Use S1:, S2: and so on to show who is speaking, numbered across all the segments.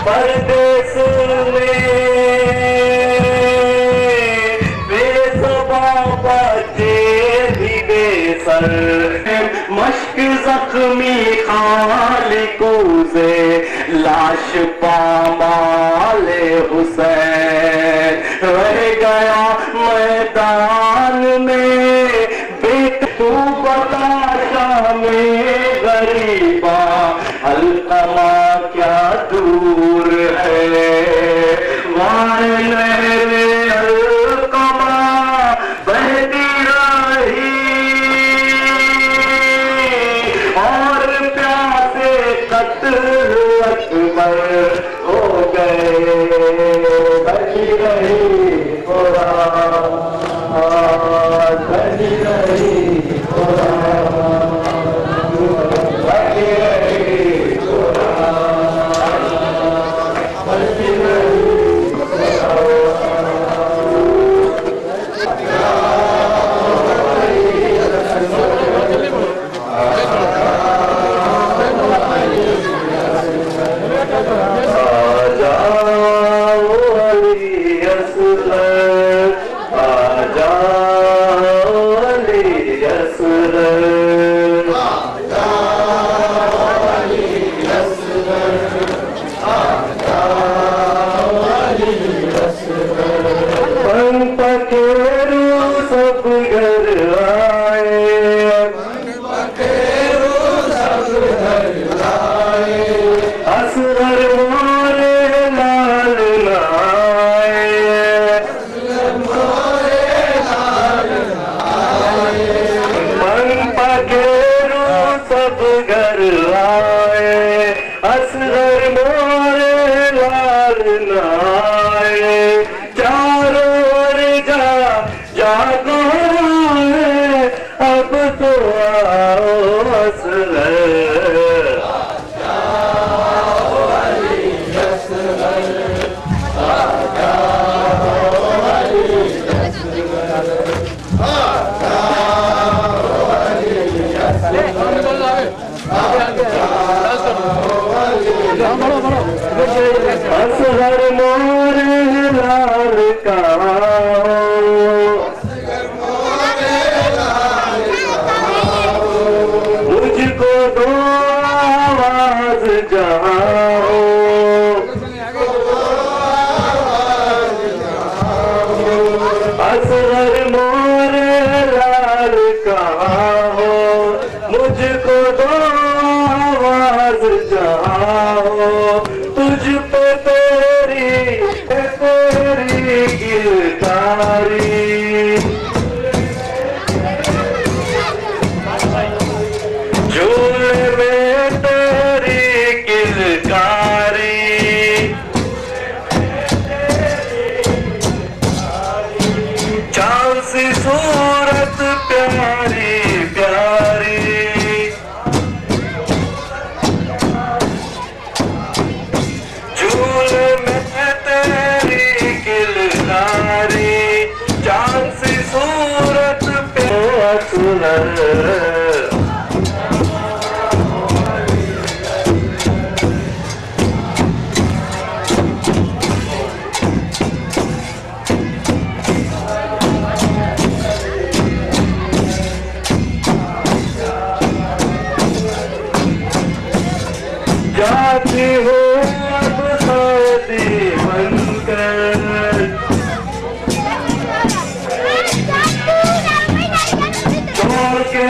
S1: परदेस में बेज़ुबां बच्चे भी बेसर मश्क जख्मी खालिकू से लाश पामाले हुसैन रह गया मैदान में बेट तू बता शामे गरीबा हल्कमा क्या दूर है वारे लहरे हल्कमा बहती रही और प्यासे कत्ल अकबर हो गए बची रही बची रही असगर मोर लाल का मुझको दो आवाज जहाओ असगर मोर लाल का मुझको दो आवाज जहाओ तुझ पे तेरी गिरदारी झूले में तेरी किलकारी चाँद सी सूरत प्यारी प्यारी झूले में तेरी किलकारी चाँद सी सूरत प्यारी जाती हो अब सऊदी बनकर छोड़ के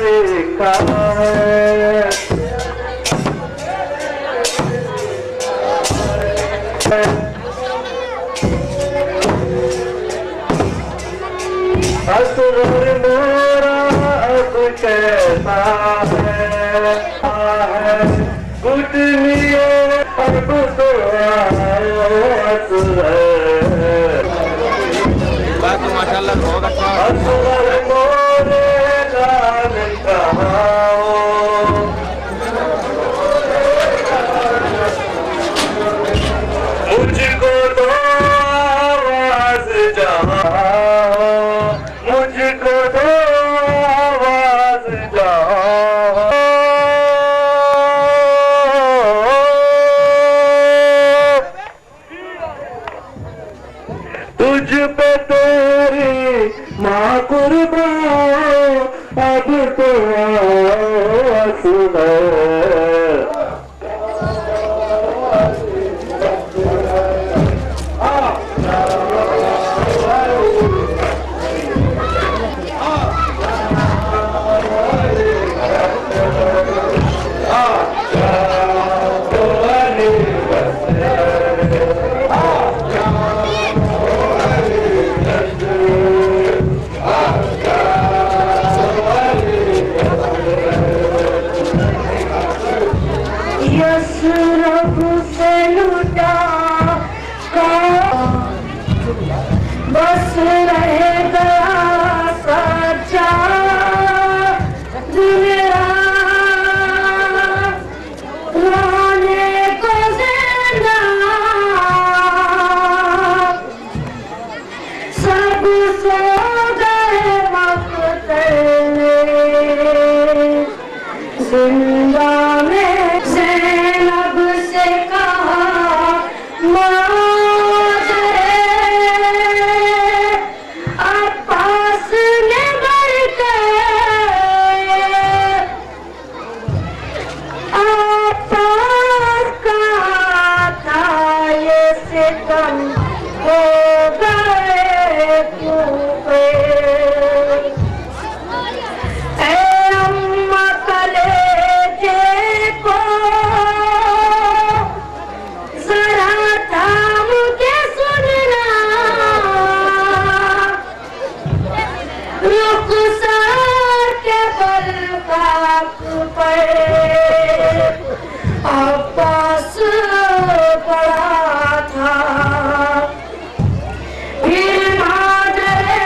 S1: देखा है। असगर मोरा अब कैसा है, कुछ नहीं अब तो असगर
S2: माशाल्लाह बहुत अच्छा।
S1: असगर मोरे लाल कहाँ हो, मुझको तो आवाज जहाँ हो, मुझको तो आवाज जहाँ हो। तुझ पे तेरी माँ कुर्बान, अब तो आंसू है।
S3: रब से लुटा बस रह गया सच्चा दुनिया, रोने को जिंदा सब सो गए वक्त जिंदा में अब्बास पड़ा था, फिर मादरे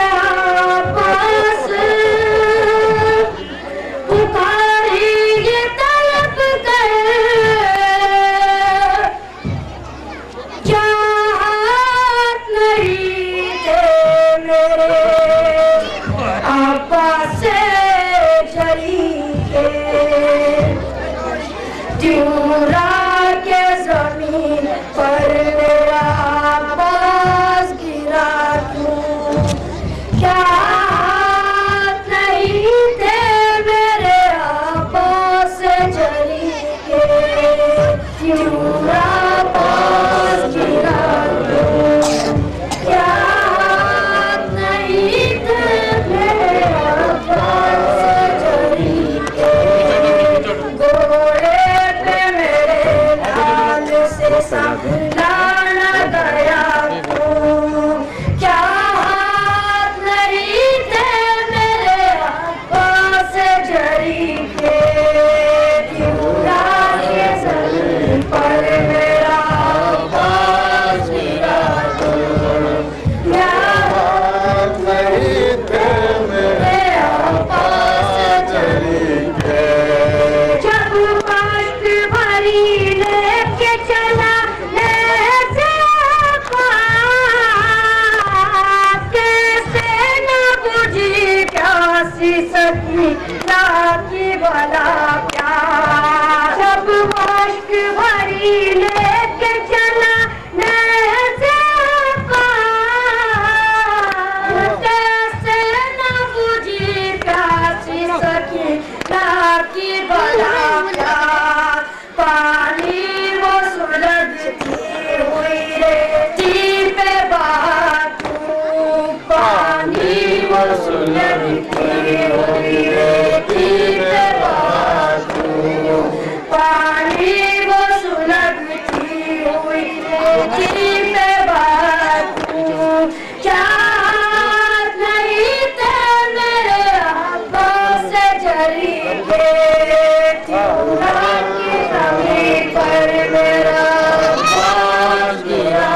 S3: अब्बास पुकारी ये तलब कर, चाहत नहीं थे मेरे अब्बास से जली के, चूरा के जमीन पर मेरा अब्बास गिरा दूं, क्या हाथ नहीं थे मेरे अब्बास जली के, चूरा अब्बास गिरा दूं, क्या हाथ नहीं थे मेरे अब्बास जली के, लाना गया तू, क्या हाथ नहीं थे मेरे अब्बास जरी के, चूरा के जमीन पर मेरा अब्बास गिरा तू, क्या हाथ नहीं थे मेरे अब्बास जरी के, जब कष्ट भरी लेके चला सकी लाकी वाला प्यार, जब मश्क भरी लेके चला कैसे न बुझी प्यासी सकी लाकी वाला प्यार, पानी वो सुलगती हुई रेती पे बातू, पानी वो सुलगती हुई रेती की जमीन पर मेरा बाज गिरा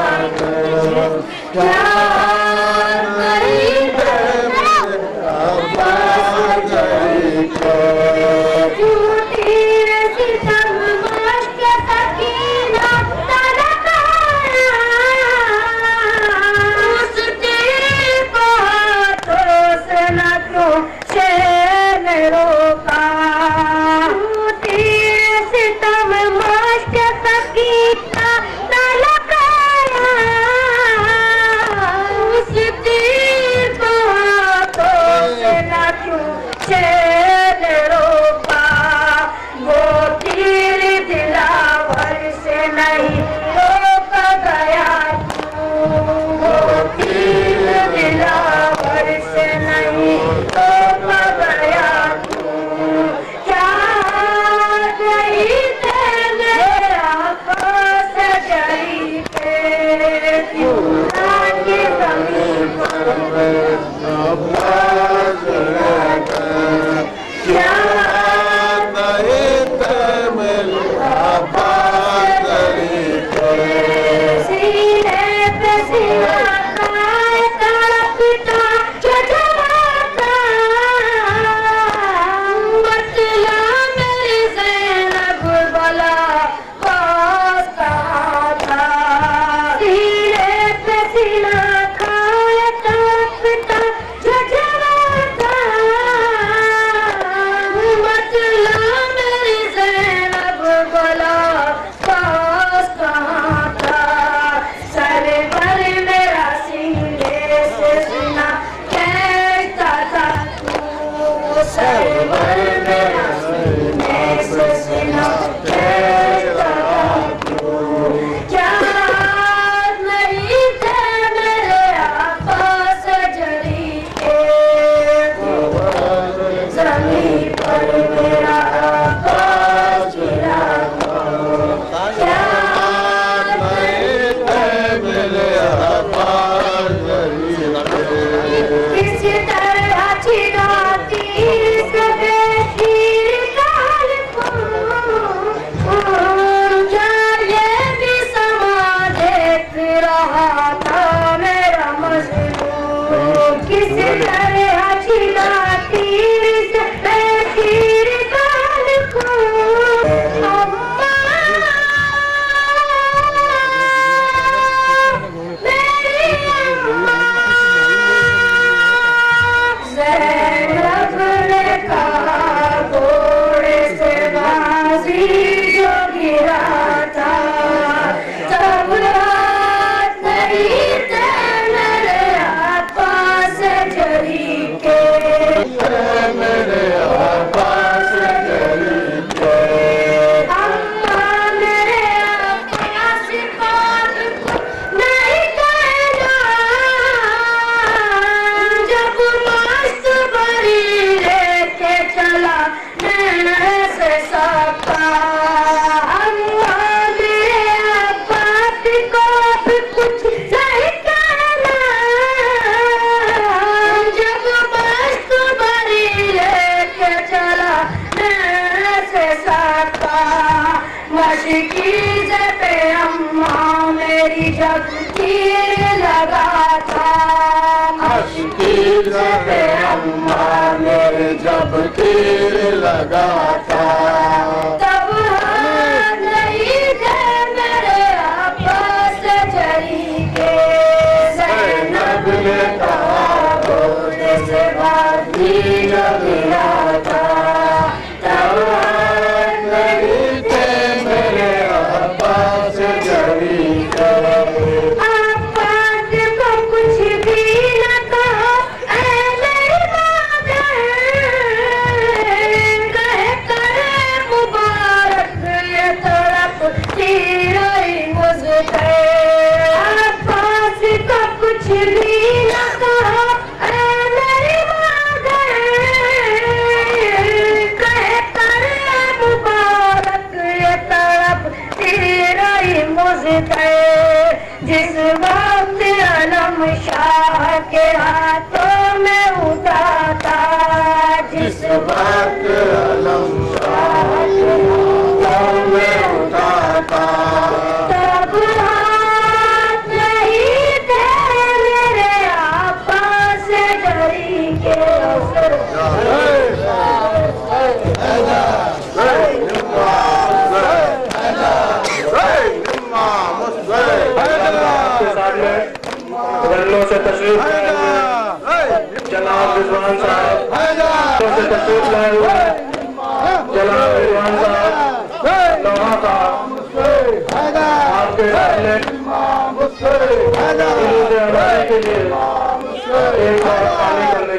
S1: जब तीर लगा था
S3: तब नहीं थे मेरे आपस जरी के ज़ैनब ने कहा घोड़े से बाजी गिरा था तब नहीं थे मेरे आपस जरी के
S1: वक्त अलंकार में उठाता
S3: तब हाथ नहीं थे मेरे आपा से डरी के
S4: गल्लों से तशरीफ जनाब रिजवान साहब से तशरीफ लाए हुए जनाब रिजवान साहब लोहा का आपके सामने के लिए एक बार पानी करने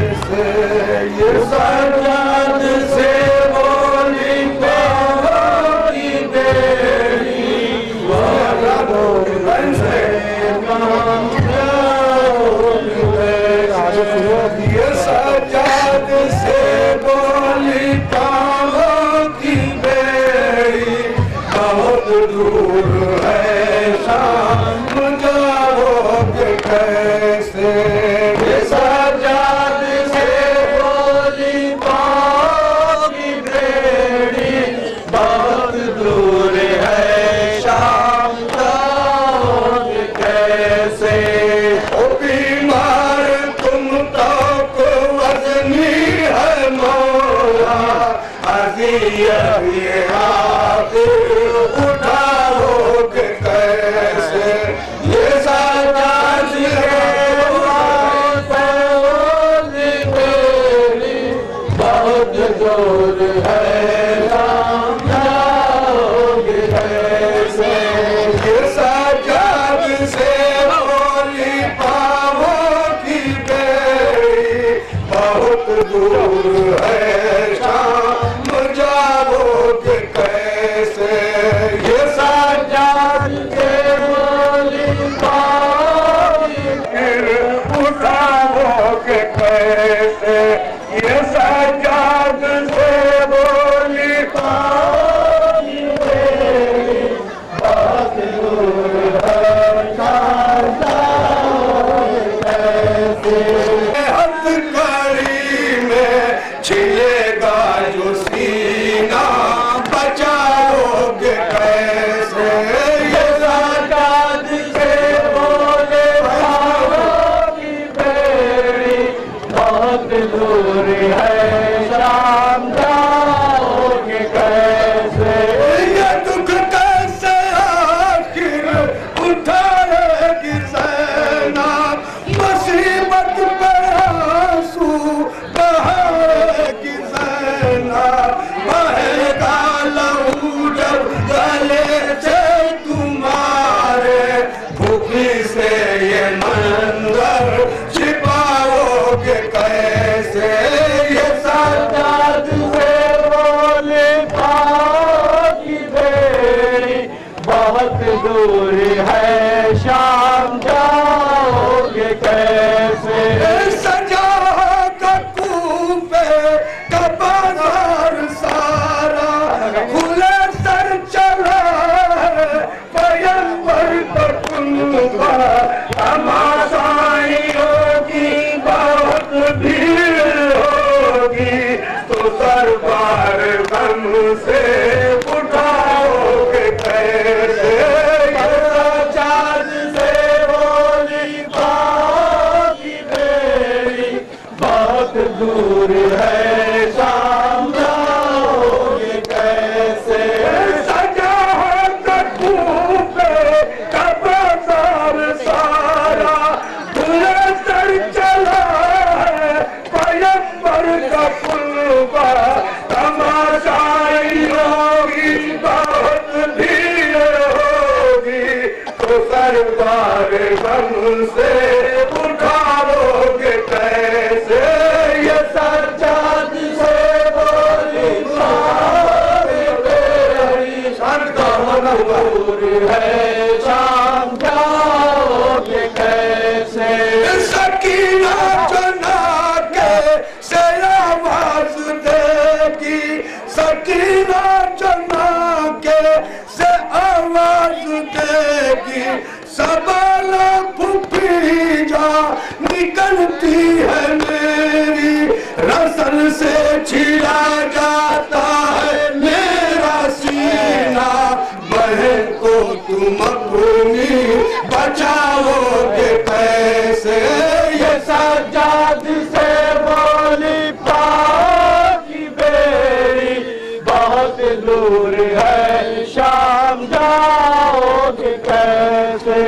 S1: ये सजाद से बोली की बेड़ी ये सजाद से बोली की बेड़ी बहुत दूर है शाम जाओगे कैसे ये सजाद से बोली की बेड़ी बहुत दूर है शाम जाओगे कैसे ओ बीमार तुम तो वजनी है मौला अज़ियत ये उठाओगे कैसे ये सजाद है बहुत दूर है जाओगे कैसे ये सजाद से बोली पावो की बेड़ी बहुत दूर है शाम जाओगे कैसे ये सजाद से बोली पावो फिर उठाओगे कैसे ये सजाद से बोली पाओगी बेड़ी बहुत दूर है शाम जाओगे कैसे हथकड़ी में छिलेगा जो सीना बचाओगे कैसे ये सजाद से बोले पाओगी बेड़ी बहुत दूर है शाम जाओगे कैसे ये दुख कैसे आखिर उठाएगी सेना मुसीबत पे आंसू बहाएगी सेना बहेगा लहू जब गले से तुम्हारे भूखी से ये मंजर छिपाओगे कैसे ये सजाद से बोले पाओगी बेड़ी बहुत दूर है शाम जाओगे कैसे सजा कूफे का बाजार सारा खुले सर चला पैगंबर का कुनबा तमाशाइयों की बहुत भीड़ होगी तो दरबार गम से उठाओगे कैसे ये सजाद से बोली पाओगी बेड़ी बहुत दूर है शाम जाओगे कैसे सजा कूफे का बाजार सारा खुले सर चला है पैगंबर का कुनबा तमाशाई होगी बहुत भीड़ होगी तो सरदार गम से उठाओगे कैसे ये सजाद से बोली पाओगे बेड़ी दूर है शाम जाओगे निकलती है मेरी रसल से छिड़ा जाता है मेरा सीना बहन को तुम अपनी बचाओगे कैसे ये सज्जाद से बोली पाकी बेरी बहुत दूर है शाम जाओगे कैसे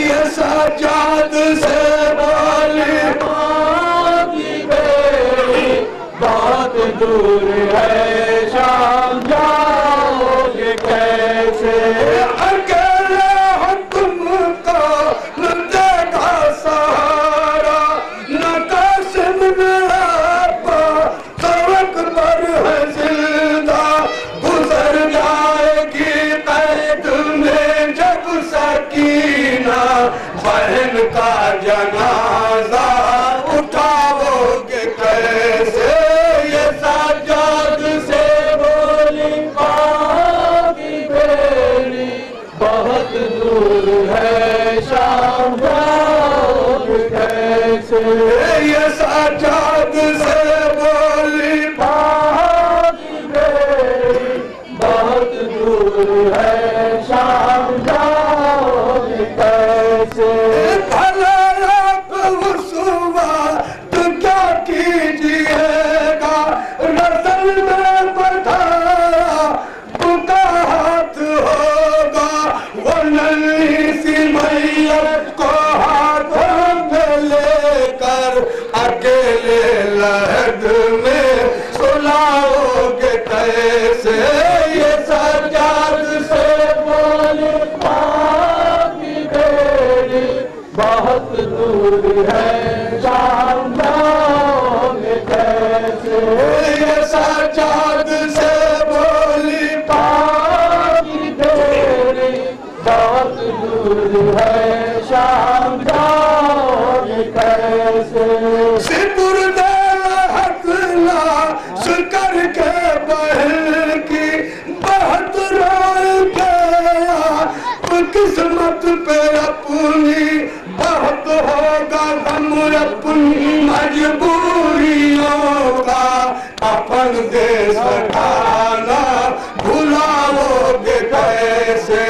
S1: ये सज्जाद से बोली पाकी बेरी बहुत दूर है शाम जाओगे कैसे अकेले हो तुमको न देखा सहारा न कासिम आपा सड़क पर है जिंदा गुजर जाएगी कैद में जब सकीना बहन का जनाजा उठाओगे कैसे ये सज्जाद से बोली पाकी बेरी बहुत दूर है शाम जाओगे कैसे ये सज्जाद से बोली पाकी बेरी बहुत दूर है शाम जाओगे कैसे भला आप उस वक्त क्या कीजिएगा रसल में बढ़ाया उनका हाथ होगा वो नन्ही सी मैयत को हाथों में लेकर अकेले लहद में सुलाओगे कैसे ये सज्जाद से बोले पाकी बेरी बहुत दूर है शाम जाओगे कैसे ये सज्जाद से बोली पाकी बेरी बहुत दूर है शाम जाओगे कैसे सिपुर्दे हकला सुकर के बहन की बहुत रोई गया किस्मत पे अपनी बहुत होगा गम अपनी मजबूरियों का अपन देश खाना भुलाओगे कैसे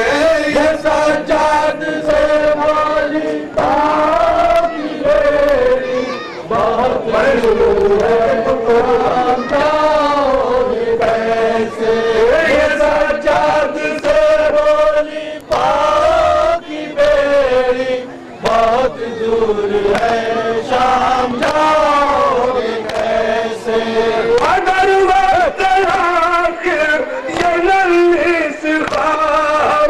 S1: ये सज्जाद से बोली पाकी बेरी बहुत दूर है शाम जाओगे कैसे ये सज्जाद से बोली पाकी बेरी बहुत दूर है शाम जाओगे कैसे अगर वक्त आखिर ये नन्ही सी ख्वाब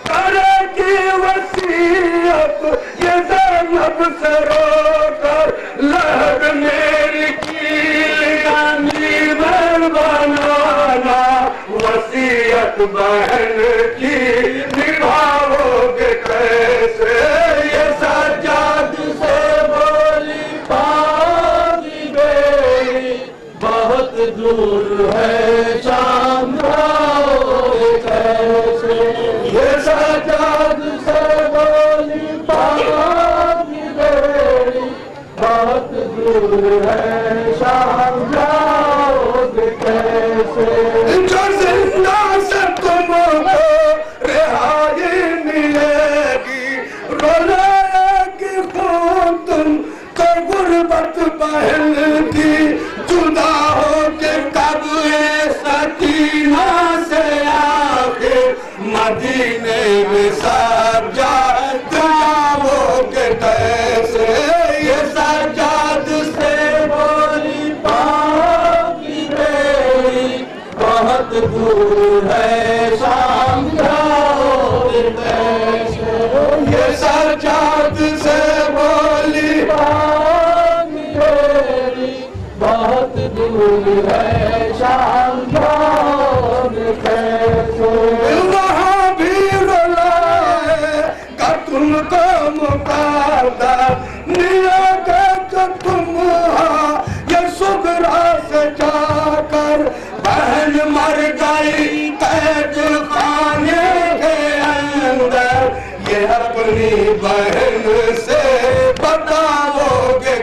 S1: करेगी वसीयत ये ज़ैनब से रोकर लहद मेरी कीली में बनाना वसीयत बहन की निभाओगे कैसे ये सज्जाद से बोली पाकी बेरी बहुत दूर है शाम जाओगे कैसे ये सज्जाद से बोली पाकी बेरी बहुत दूर है शाम जाओगे कैसे जो जिंदा से तुमको रिहाई मिलेगी रोलेगी खून तुम को गुर्बत बहन की जुदा हो के कब सकीना से आके मदीने में सब जाओगे कैसे ये सज्जाद से बोली पाकी बेरी बहुत दूर है शाम जाओगे कैसे ये सज्जाद से बोली पाकी बेरी बहुत दूर है शाम जाओगे कैसे वहाँ भी रुलाएगा तुमको मुकादा निया के तुम ये सुगरा से जाकर बहन मर गई कैद खाने के अंदर ये अपनी बहन से बताओगे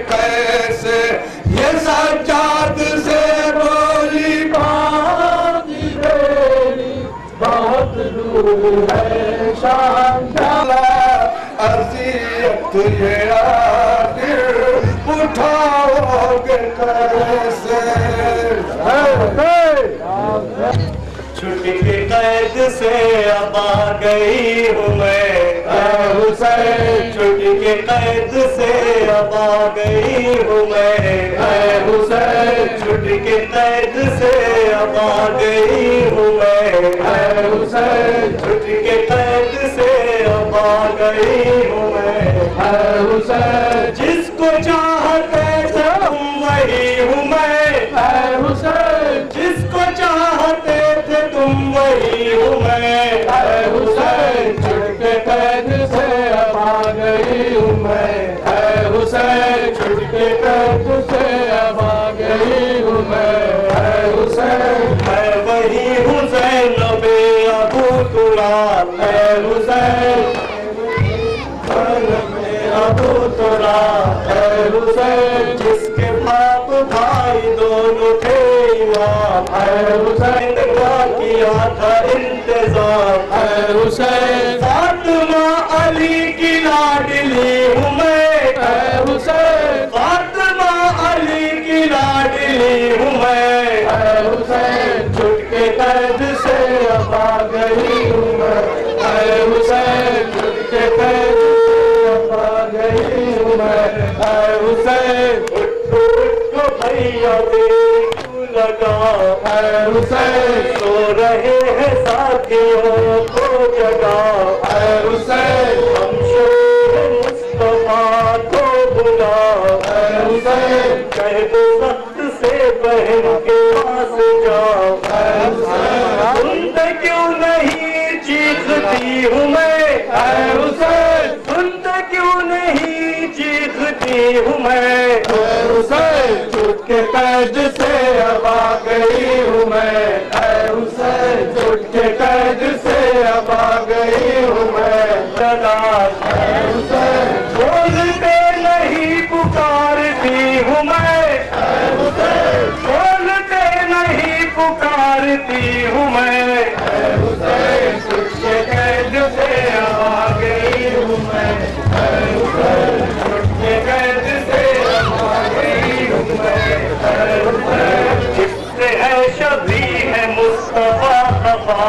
S1: तुझे आखिर उठाओगे कैसे? छुट्टी की कैद से अब आ गई हूँ मैं हुसैन, छुट्टी की कैद से अब आ गई हूँ मैं हुसैन, छुट्टी की कैद से अब आ गई हूँ मैं हुसैन, छुट्टी की कैद से अब आ गई हूँ मैं हुसैन, जिसको चाहते थे तुम वही हूँ मैं हुसैन, जिसको चाहते थे तुम वही हूँ मैं हुसैन, छुट के कैद से अब आ गई हूँ मैं हुसैन, छुट के कैद से अब आ गई हूँ मैं हुसैन, मैं वही हुसैन नबी अबू तुराब है हुसैन, अबू तुराब है हुसैन, जिसके बाप भाई दोनों थे इमाम है हुसैन, किया था इंतजाम है हुसैन, फातिमा अली की लाडली हूँ मैं हुसैन, फातिमा अली की लाडली हूँ मैं हुसैन, छुट के कैद से अब आ गई हूँ मैं हुसैन, छुट के कैद से अब आ गई हूँ मैं हुसैन, उठो भैया लगा है हुसैन, सो रहे हैं साथियों को जगा है हुसैन, हम शेर मुस्तफा को बुला है हुसैन, कह दो सख्त से बहन के पास जाओ है हुसैन, सुनते क्यों नहीं चीखती हूँ मैं हुसैन, सुनते क्यों नहीं चीखती हूँ मैं हुसैन, छुट के कैद से अब आ गई हूँ मैं हुसैन, छुट के कैद से अब आ गई हूँ मैं हुसैन, बोलते नहीं पुकारती हूँ मैं हुसैन, बोलते नहीं पुकारती हूँ मैं हुसैन, छुट के कैद से अब आ गई हूँ मैं हुसैन, छुट के कैद से अब आ गई हूँ मैं हुसैन, जिससे है शबी है मुस्तफा खफा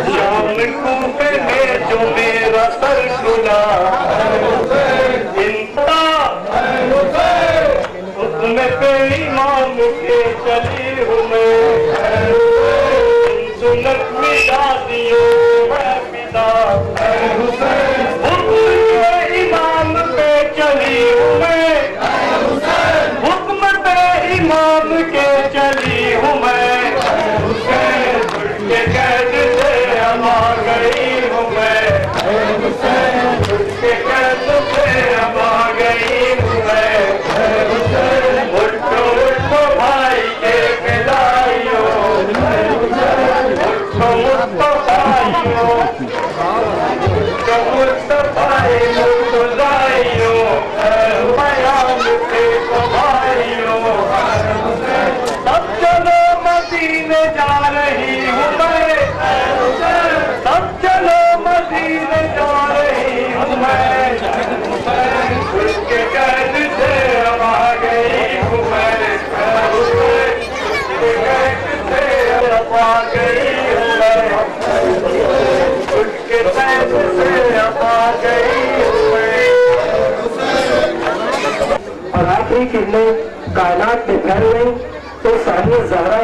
S1: शाम कूफे में जो मेरा सर खुला इनका उसमें पे इमाम के चली हूँ मैं सुन्नत मिटा दियो मैं पिता हुक्म के इमाम पे चली हूँ मैं हुक्म पे इमाम के चली हूँ मैं छुट के कैद से अब आ गई हूँ मैं छुट के कैद से अब आ गई हूँ मैं उठो उठो भाई के फिदाइयों, उठो उठो भाइयों, उठो उठो भाई मुर्तज़ाइयों, बयान के भाइयों, सब चलो मदीने जा रही हूँ मैं, सब चलो मदीने जा रही हूँ मैं, छुट के कैद से अब आ गई हूँ मैं, छुट के कैद से अब आ गई हूँ मैं, छुट के कैद से अब आ गई हूँ मैं। और आखिरी किरणें कायनात में फैल गई तो सानिया ज़हरा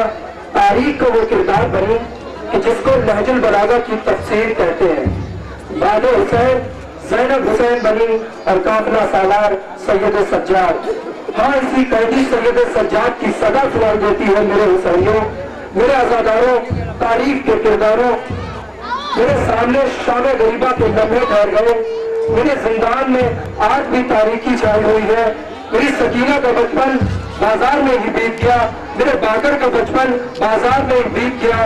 S1: तारीख को वो किरदार बनी कि जिसको लहजुल बलागा की तफसीर कहते हैं। बाद हुसैन ज़ैनब हुसैन बनी और काफिला सालार सैयद सज्जाद। हाँ, इसी कैदी सैयद सज्जाद की सदा सुनाई देती है मेरे हुसैनियों, मेरे आजादारों, तारीख के किरदारों। मेरे सामने शाम गरीबा के लम्हे ठहर गए, मेरे जिंदान में आज भी तारीखी छाई हुई है। मेरी सकीना का बचपन बाजार में ही बीत गया, मेरे बाकर का बचपन बाजार में ही बीत गया।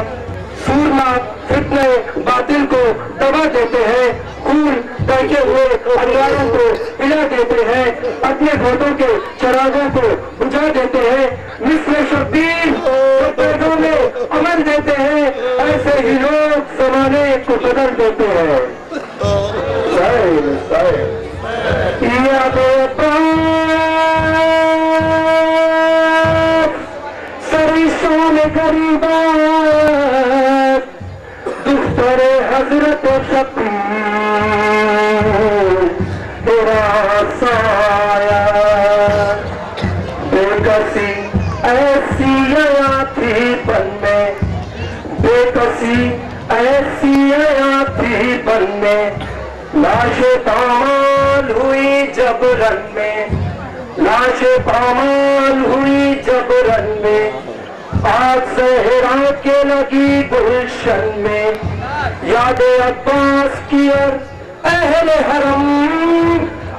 S1: सूरमा फितने बातिल को दबा देते हैं, खून बहके हुए अंगारों को हिला देते हैं, अपने वोटों के चरागों को बुझा देते हैं। मिस्र शब्बीर जो पेड़ों में अमन देते हैं, ऐसे ही लोग जमाने को बदल देते हैं।
S4: सरिसों में गरीबा दुख्तर हजरत तेरा साया बेकसी ऐसी आया थी बन में, बेकसी ऐसी आया थी बन में, लाशें पामाल हुई जब रन में, लाशें पामाल हुई जब रन में, आग सहरा के लगी गुलशन में, याद अब्बास की और अहले हरम,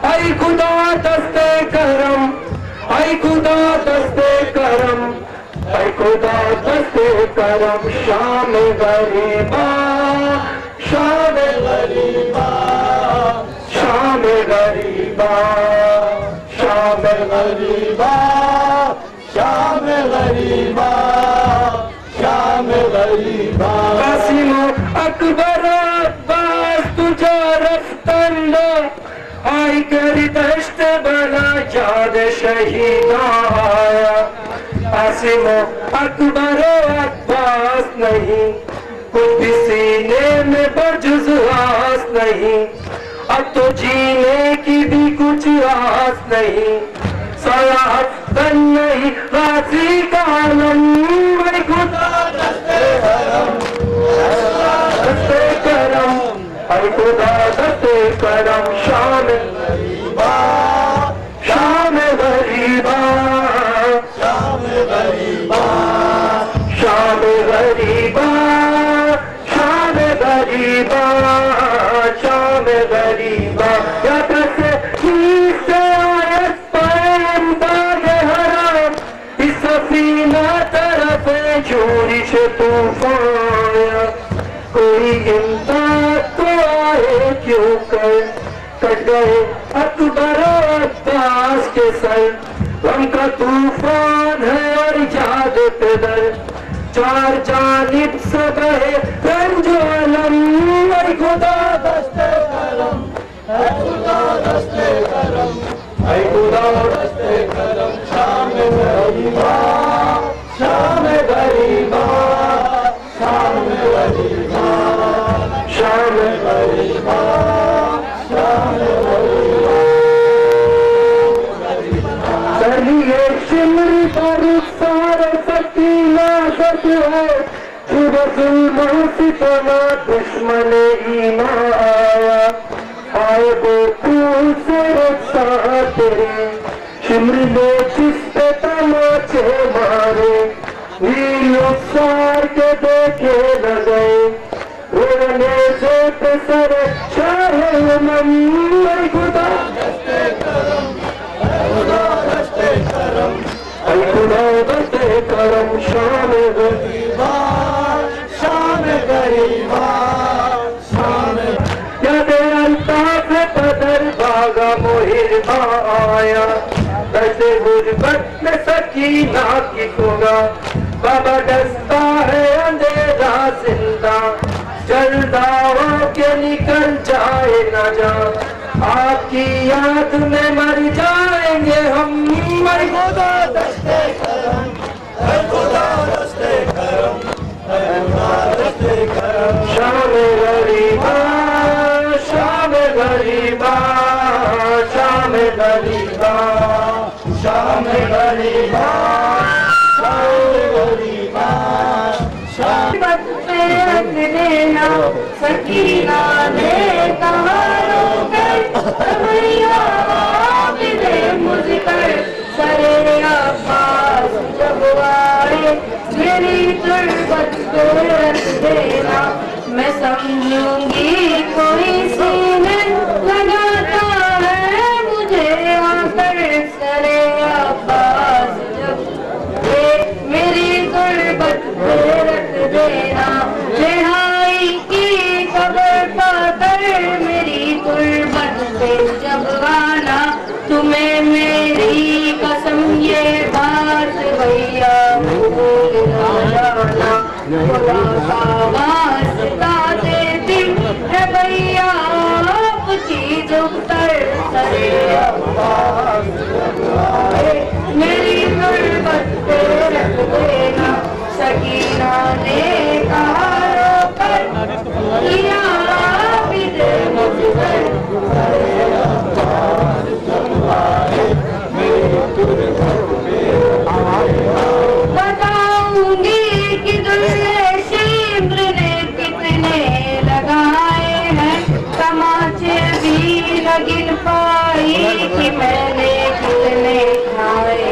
S4: ऐ खुदा दस्ते करम, ऐ खुदा दस्ते करम, ऐ खुदा दस्ते करम, शाम गरीबा, शाम गरीबा, शाम गरीबा, शाम गरीबा, शाम गरीबा, शाम गरीबा। कासिम अकबर अब्बास तुझा रफ्तन लो, आई करी दश्त बना याद शहीदा आया। कासिम अकबर अब्बास नहीं, कुछ भी सीने में बजुज आस नहीं, अब तो जीने की भी कुछ आस नहीं, सलाहतन नहीं गाजी का आलम, मैं खुदा दस्ते करम, दस्ते करम, मैं खुदा दस्ते करम, शाम गरीबा, शाम गरीबा, शाम गरीबा, शाम गरीबा, शाम गरीबा, शाम गरीबा, या कैसे नीचे आयत पैम बागे हराम, इस सफीना तरफ चोरी से तूफान, कोई इम्दाद तो आए क्यों कर, कट गए अकबर अब्बास के सर, गम का तूफान है और याद पे दर, चार जानिब से बहे रंजो अलम, ऐ खुदा दस्ते करम, ऐ खुदा दस्ते करम, ऐ खुदा दस्ते करम, शाम गरीबा, शाम गरीबा, शाम गरीबा, शाम गरीबा, शाम गरीबा। चलिए शिमर पर सारे सकीना सच है, जुल्मों से तना दुश्मन ईमान आया, आए बेकूल से रक्षा तेरे, शिमर ने जिस पे तमाचे मारे, नील सार के देखे न गए, रोने से पे सर चाहे मन, ऐ खुदा दस्ते करम, ऐ खुदा दस्ते करम, ऐ खुदा दस्ते करम, शाम गरीबा, शाम गरीबा, शाम याद अल्ताफ बदर बागा मोहिर आया, वैसे गुर्बत में सकीना की होगा, बाबा डसता है अंधेरा जिंदा, जल्दा हो के निकल जाए ना जा, आपकी याद में मर जाएंगे हम, ऐ खुदा दस्ते करम, ऐ खुदा दस्ते करम, ऐ खुदा दस्ते करम, शाम गरीबा, शाम गरीबा, शाम गरीबा, शाम गरीबा, शाम गरीबा, शाम
S3: लेना सकीना ने कहारों कर भैया मिले मुझकर, सरे अब्बास जब आए मेरी तुर्बत को रख देना, मैं समझूंगी कोई सीने लगाता है मुझे आकर, सरे अब्बास जब मेरी तुर्बत को रख देना, रिहाई की खबर पाकर मेरी तुर्बत पे जब आना, तुम्हें मेरी कसम ये बात भैया भूल ना जाना, खुदा का वास्ता देती है भैया आपकी जुगतर, सरे
S1: पास जब आए
S3: मेरी गुर्बत पे रख देना सकीना ने कहा रोकर किया आबिद मुझपर बताऊंगी कि दुल्हे शिम्र ने कितने लगाए हैं तमाचे भी न गिन पाई कि मैंने कितने खाए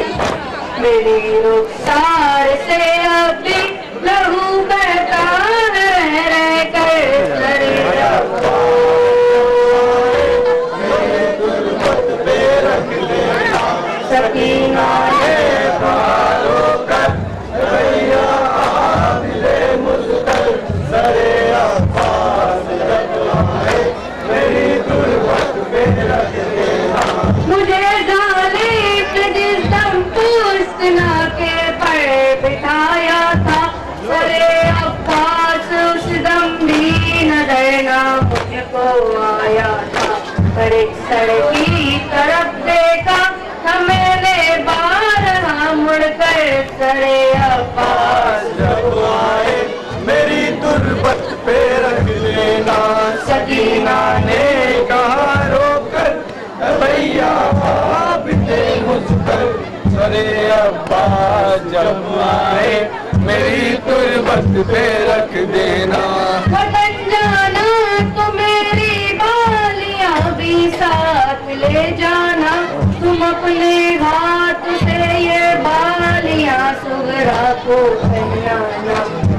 S3: मेरी रुखसार से अब भी लहू बहता रह कर सरे सकीना ने
S1: पारो कर भैया आबिदे मुझपर सरे अब्बास जब आए मेरी गुर्बत पे रख देना
S3: मुझे डाले जिस दम पूछना के पर बिठाया था सरे अब्बास उस दम भी नजर ना मुझको आया था पर एक सड़की तरफ देखा था मैंने बारहा मुड़कर सरे अब्बास
S1: जब आए मेरी गुर्बत पे रख देना सकीना ने कहा रोकर भैया आबिदे मुझपर सरे अब्बास जब आए मेरी गुर्बत पे रख देना
S3: वतन जाना तो मेरी बालियां भी साथ ले जाना तुम अपने हाथ से ये बालियां सुगरा को पहनाना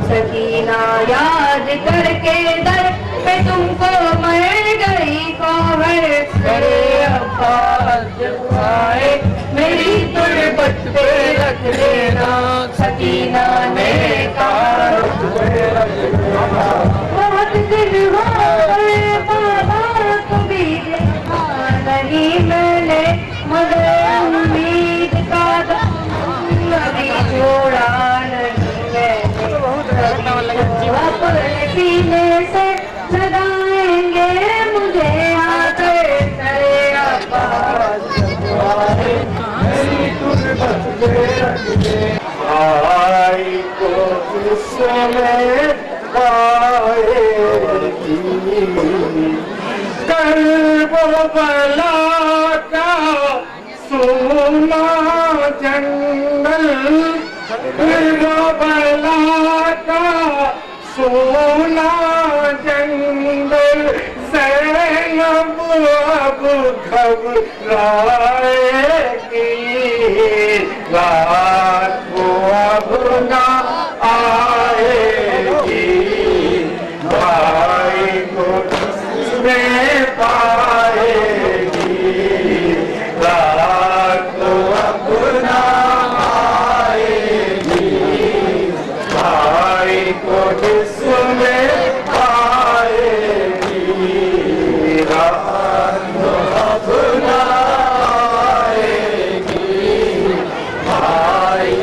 S3: सकीना याद करके दर पे तुमको मर गई कोहर सरे अब्बास जब आए मेरी गुर्बत पे रख देना सकीना ने कहा बहुत दिन हो गए बाबा कभी देखा नहीं मैंने मगर उम्मीद का दामन अभी छोड़ा नहीं मैंने अपने सीने से लगाएंगे मुझे आकर सरे अब्बास जब आए
S1: मेरी गुर्बत पे रख देना भाई को किसने पाएगी करबला का सोना जंगल करबला का सोना जंगल ज़ैनब अब घबराएगी रात वो अब ना आएगी भाई को किसने पाएगी रात को अब ना आएगी भाई को किसने पाएगी रात को अब ना आएगी भाई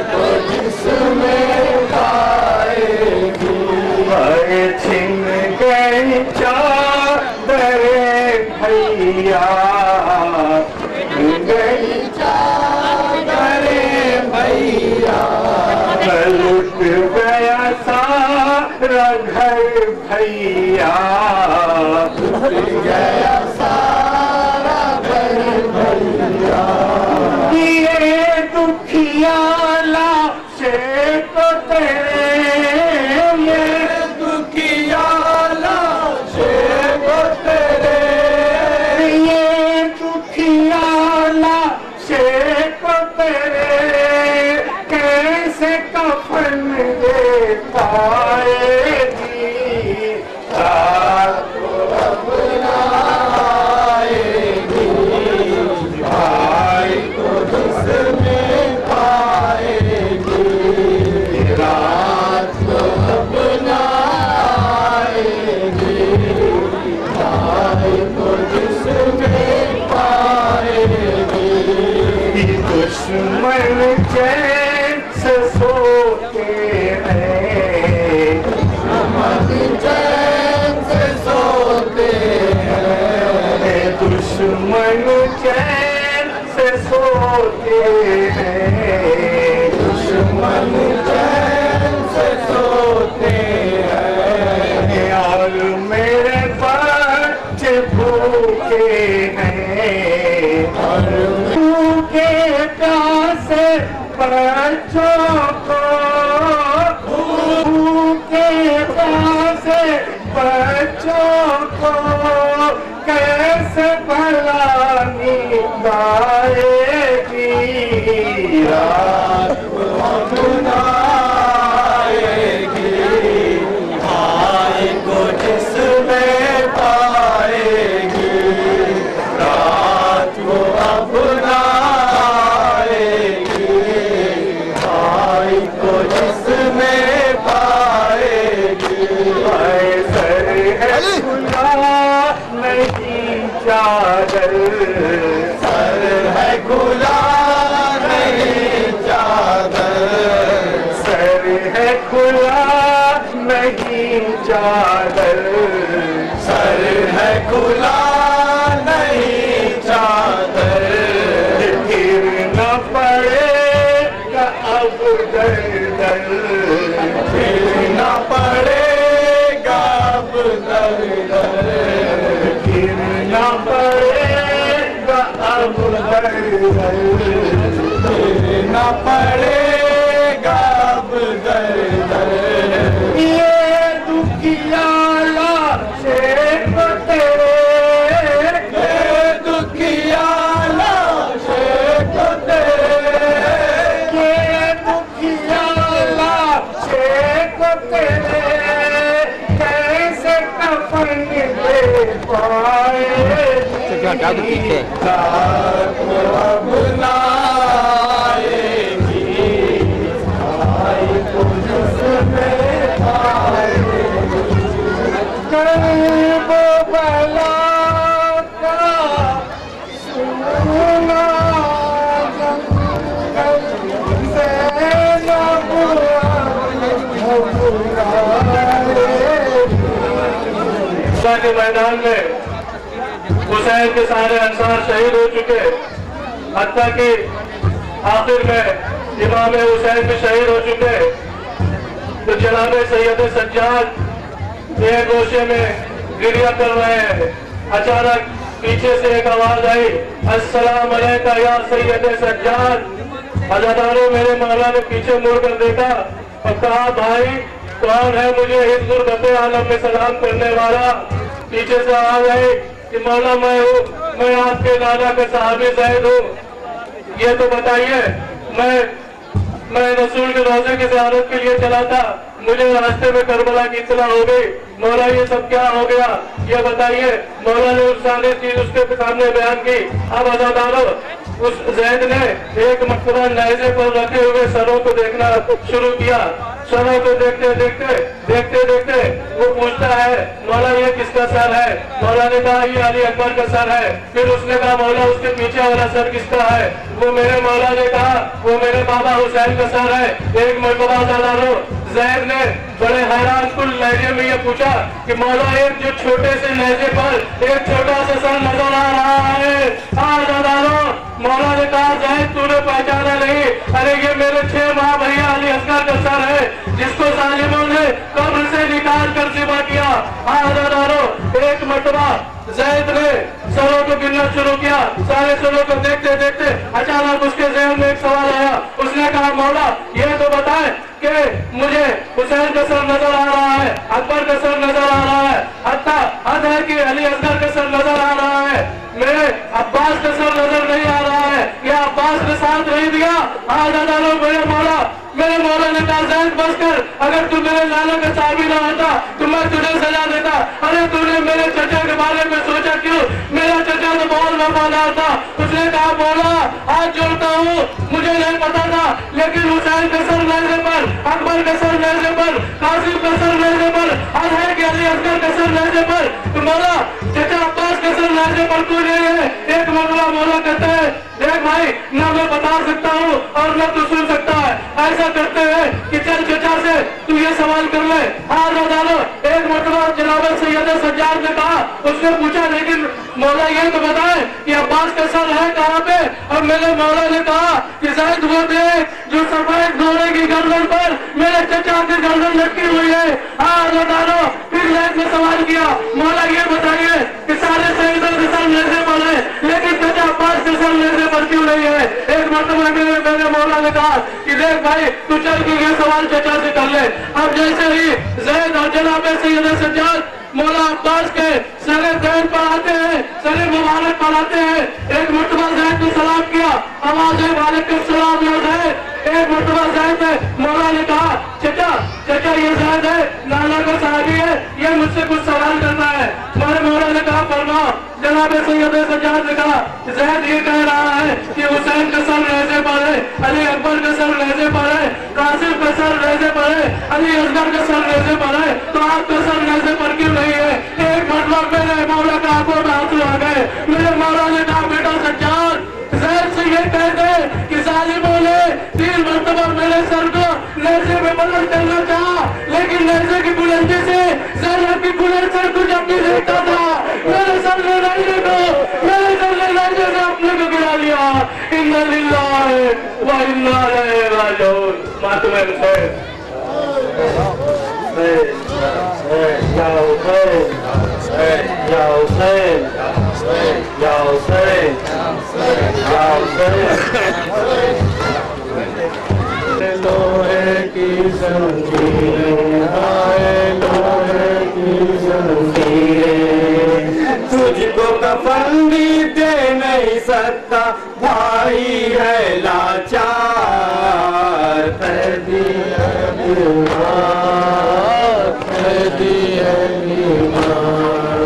S4: सोते हैं, दुश्मन चैन से सोते हैं, और मेरे बच्चे भूखे हैं, और भूखे प्यासे बच्चों को, भूखे प्यासे बच्चों को कैसे भला नींद आएगी, रात को आएगी, भाई को जिसमें पाएगी, रात को अपना आएगी, भाई को जिसमें पाएगी, सर है खुला नहीं चादर, सर है खुला नहीं चादर, सर है खुला नहीं चादर, सर है खुला नहीं चादर, गिर न पड़ेगा अब दर दर, गिर न पड़ेगा अब दर दर, गिर न पड़ेगा अब दर दर, गिर न पड़ेगा अब दर दर, ये दुखिया लाशें को तेरे, ये दुखिया लाशें को तेरे, ये दुखिया लाशें को तेरे कैसे कफन दे पाए,
S2: पीछे
S4: रात को अब ना आएगी, भाई को जिसमें पाएगी, करीब बला का सुना जंगल से न के मैदान में हुसैन के सारे अंसार शहीद हो चुके, हत्ता कि आखिर में इमाम हुसैन भी शहीद हो चुके, तो जनाब सैयद सज्जाद एक गोशे में गिरिया कर रहे हैं। अचानक पीछे से एक आवाज आई, अस्सलाम अलैका या सैयद सज्जाद। हज़रतारों, मेरे मौला ने पीछे मुड़ कर देखा और कहा, भाई कौन है मुझे इस गुरबत आलम में सलाम करने वाला? पीछे से आ गए कि मौला मैं हूँ, मैं आपके नाना का साहबी ज़ैद हूँ। ये तो बताइए, मैं रसूल के रोजे की ज़ियारत के लिए चला था, मुझे रास्ते में करबला की इत्तला हो गई। मौला ये सब क्या हो गया, ये बताइए। मौला ने उस सारी चीज उसके सामने बयान की। अब हज़रतारों, उस ज़ैद ने एक मरतबा नेज़े पर रखे हुए सरों को देखना शुरू किया। सरों को देखते देखते वो पूछता है, मौला ये किसका सर है? मौला ने कहा, ये अली अकबर का सर है। फिर उसने कहा, मौला उसके पीछे वाला सर किसका है? वो मेरे मौला ने कहा, वो मेरे बाबा हुसैन का सर है। एक मरतबा हज़रतारों, ज़ैद ने बड़े हैरान कुल लहजे में ये पूछा कि मौला, एक जो छोटे से लहजे पर एक छोटा सा सर नजर आ रहा है। मौला ने कहा, ज़ैद तूने पहचाना नहीं? अरे ये मेरे 6 माह भैया अली असगर का सर है, जिसको जालिमों ने कब्र से निकाल कर ज़िबा किया। एक मरतबा ज़ैद ने सरों को गिनना शुरू किया। सारे सरों को देखते देखते अचानक उसके ज़हन में एक सवाल आया। उसने कहा, मौला ये तो बताए कि मुझे हुसैन का सर नजर आ रहा है, अकबर का सर नजर आ रहा है, हत्ता हद है कि अली असगर का सर नजर आ रहा है, मेरे अब्बास का सर नजर नहीं आ रहा है, या अब्बास ने साथ नहीं दिया। मेरे मौला ने कहा, ज़ैद बस कर, अगर तू मेरे लाला का साहबी ना होता तो मैं तुझे सजा देता। अरे तूने मेरे चचा के बारे में सोचा क्यों? मेरा चचा तो बहुत वफादार था। उसने कहा, मौला हाथ जोड़ता हूँ, मुझे नहीं पता था, लेकिन हुसैन का सर लेने पर, अकबर का सर लेने पर, कासिम का सर लेने पर, अली असगर का सर लेने पर, तो मौला चचा अब्बास का सर लेने पर तू नहीं है। एक मौला मौला कहता है, देख भाई, ना मैं बता सकता हूँ और न तू सुन सकता है। ऐसा करते हैं कि चल चचा से तू ये सवाल कर ले। हाँ रोजानो, एक मरतबा जनाब सैयद सज्जाद ने कहा, उसने पूछा, लेकिन मौला ये तो बताए कि अब्बास का सर है कहाँ पे और मेरे मौला ने कहा कि ज़ैद वो देख जो सफेद घोड़े की गर्दन पर मेरे चचा की गर्दन लटकी हुई है। हाँ बता दो। फिर ज़ैद ने सवाल किया, मौला ये बताइए कि सारे शहीदों के सर नेज़े पर है लेकिन चचा अब्बास के सर नेज़े पर क्यों नहीं है? एक मरतबा मेरे मौला ने कहा कि देख भाई तू चल के ये सवाल चचा से कर ले। अब जैसे ही ज़ैद और जनाब सैयद सज्जाद मौला अब्बास के सरे ज़ैद पर आते हैं, सरे मुबारक पर आते हैं, एक मरतबा ज़ैद ने सलाम किया, आवाज़ है वालेकुम सलाम या ज़ैद। एक मरतबा ज़ैद ने मौला ने कहा चचा चचा ये ज़ैद है, नाना का साहबी है, ये मुझसे कुछ सवाल करना है। हमारे मौला ने कहा फरमाओ। जनाब सैयद सज्जाद ने कहा ज़ैद ये कह रहा है कि हुसैन का सर नेज़े पर है, अली अकबर का सर नेज़े पर है, कासिम का सर नेज़े पर है, अली असगर का सर नेज़े पर है, तो आपका सर नेज़े पर क्यों नहीं है? एक मतलब मेरे मौला का आंखों में आंसू आ गए। मेरे मौला ने कहा बेटा सज्जाद ज़ैद से ये कह दे कि जालिमों ने 3 मरतबा मेरे सर को नेज़े में बुलंद करना चाहा लेकिन नेज़े की बुलंदी से ज़ैद की बुलंद सर को जब भी देखता था मेरे सर ने नेज़े से अपने को गिरा लिया। इन्ना लिल्लाहि व इन्ना इलैहि राजिऊन। मातुम हुसैन या हुसैन या हुसैन या हुसैन या हुसैन। लोहे की जंजीरें हाय लोहे की जंजीरें,
S1: तुझको कफन भी दे नहीं सकता भाई है लाचार।
S4: कैदी है बीमार, कैदी है बीमार,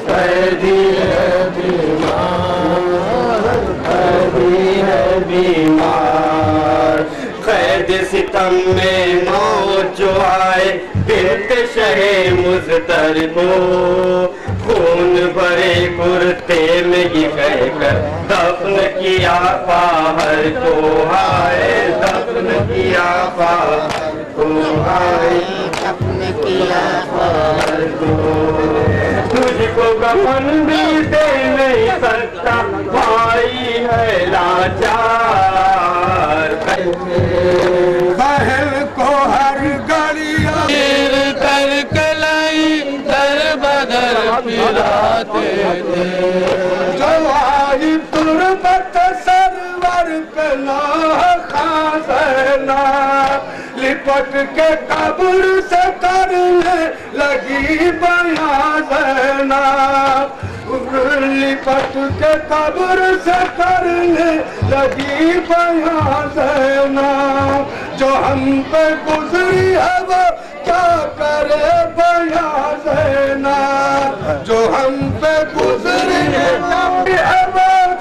S4: कैदी है बीमार,
S1: कैदी है बीमार। कैद सितम में मौत जो आए बिरते शहे मुज़तर को, खून भरे कुर्ते में ये कहकर दफन किया बाहर को, हाय दफन किया बाहर को, हाय दफन किया बाहर को। तुझको कफन भी दे नहीं सकता भाई है लाचार।
S5: बहन को हर गलिया
S4: कर कलाई दर बदर फिराते थे,
S5: जो आई तुरबत सरवर पे खाना लिपट के कब्र से करने लगी बयाना, लिपट के कब्र से करने लगी बयाना। जो हम पे गुजरी है वो क्या करे बयाना, जो हम पे गुजरी है वो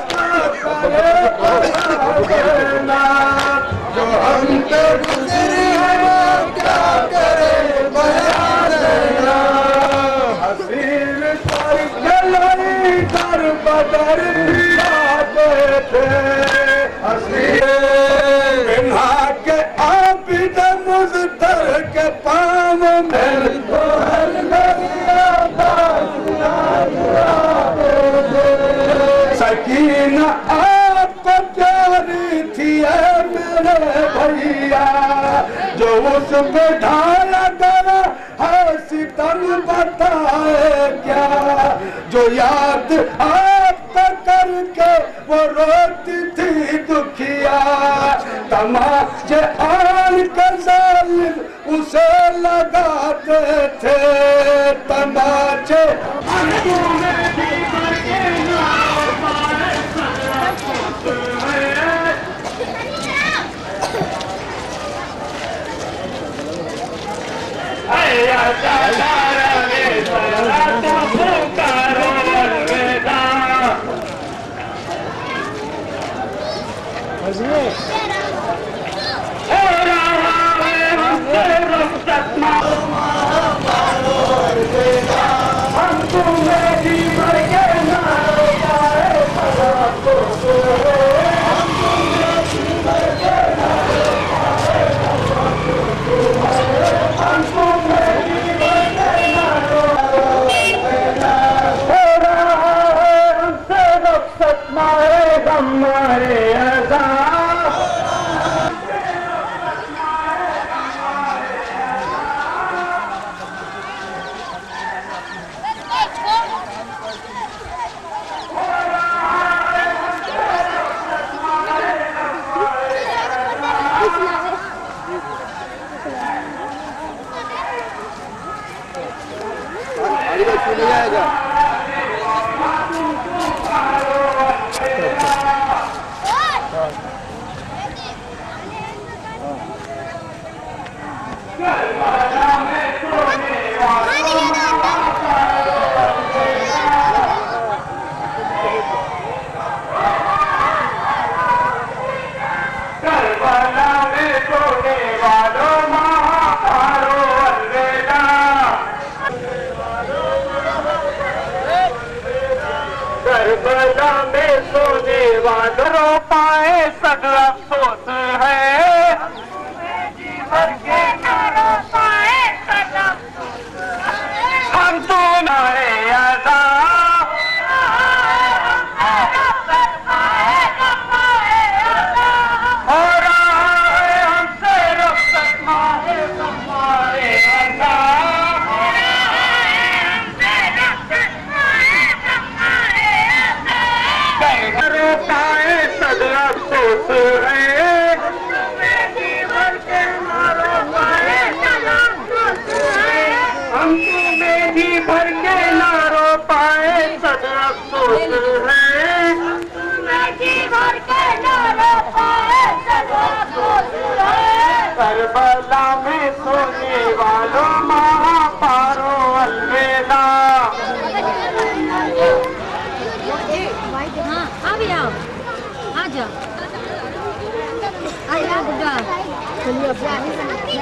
S5: क्या करे बयाना, जो हम पे गुजरी है वो क्या करे बयाना। हसीन पर चलाई कर बदर आते थे, हसीन बिना के आबिद मुज़्तर के पाँव में तो हर गलिया सकीना आपको प्यारी थी मेरे भैया, जो उस पे ढाला गया है सितम बताए क्या, जो याद आपका करके वो रोती थी दुखिया। तमाचे आन का जालिम उसे लगाते थे, तमाचे
S1: हमारे
S4: पाए सद अफसोस है,
S3: भर के न रो पाए सद अफसोस है।
S4: हम तो नारे अदा हो रहा है हमसे रुखसत माहे तुम्हारे अदा। रो पाए सद अफसोस है, हम तुम्हें जी भर के ना रो पाए सद अफसोस है। करबला में सोने वालों माँ पारो अलविदा।
S6: हाँ आ भी आओ, आ जाओ, आ जाओ गुड्डा। चलिए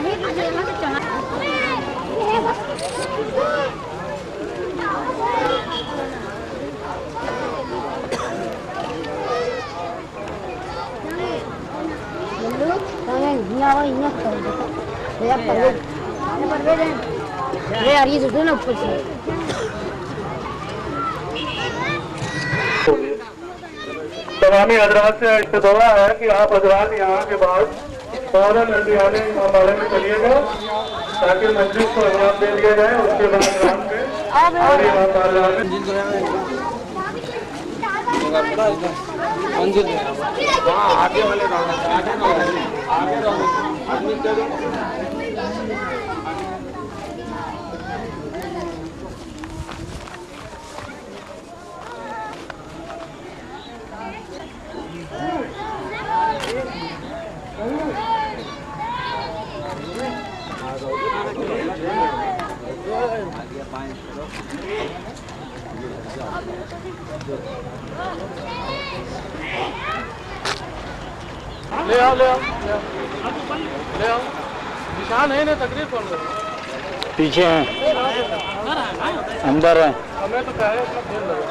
S6: नहीं तुझे यहाँ से चढ़ा। अरे यार ये तो ना ऊपर से
S4: तमामी हजरात से एक दुआ है कि आप हजरात यहाँ के बाद फौरन लुधियाने हमारे में चलिएगा ताकि मस्जिद को अंजाम दे दिया जाए। उसके बाद रात में और यहाँ
S2: आगे वाले
S4: ले आओ ले आओ। निशान है ना, तकरीर कौन रहा है?
S2: पीछे हैं, अंदर है।
S4: हमें तो क्या है अपना खेल लगा।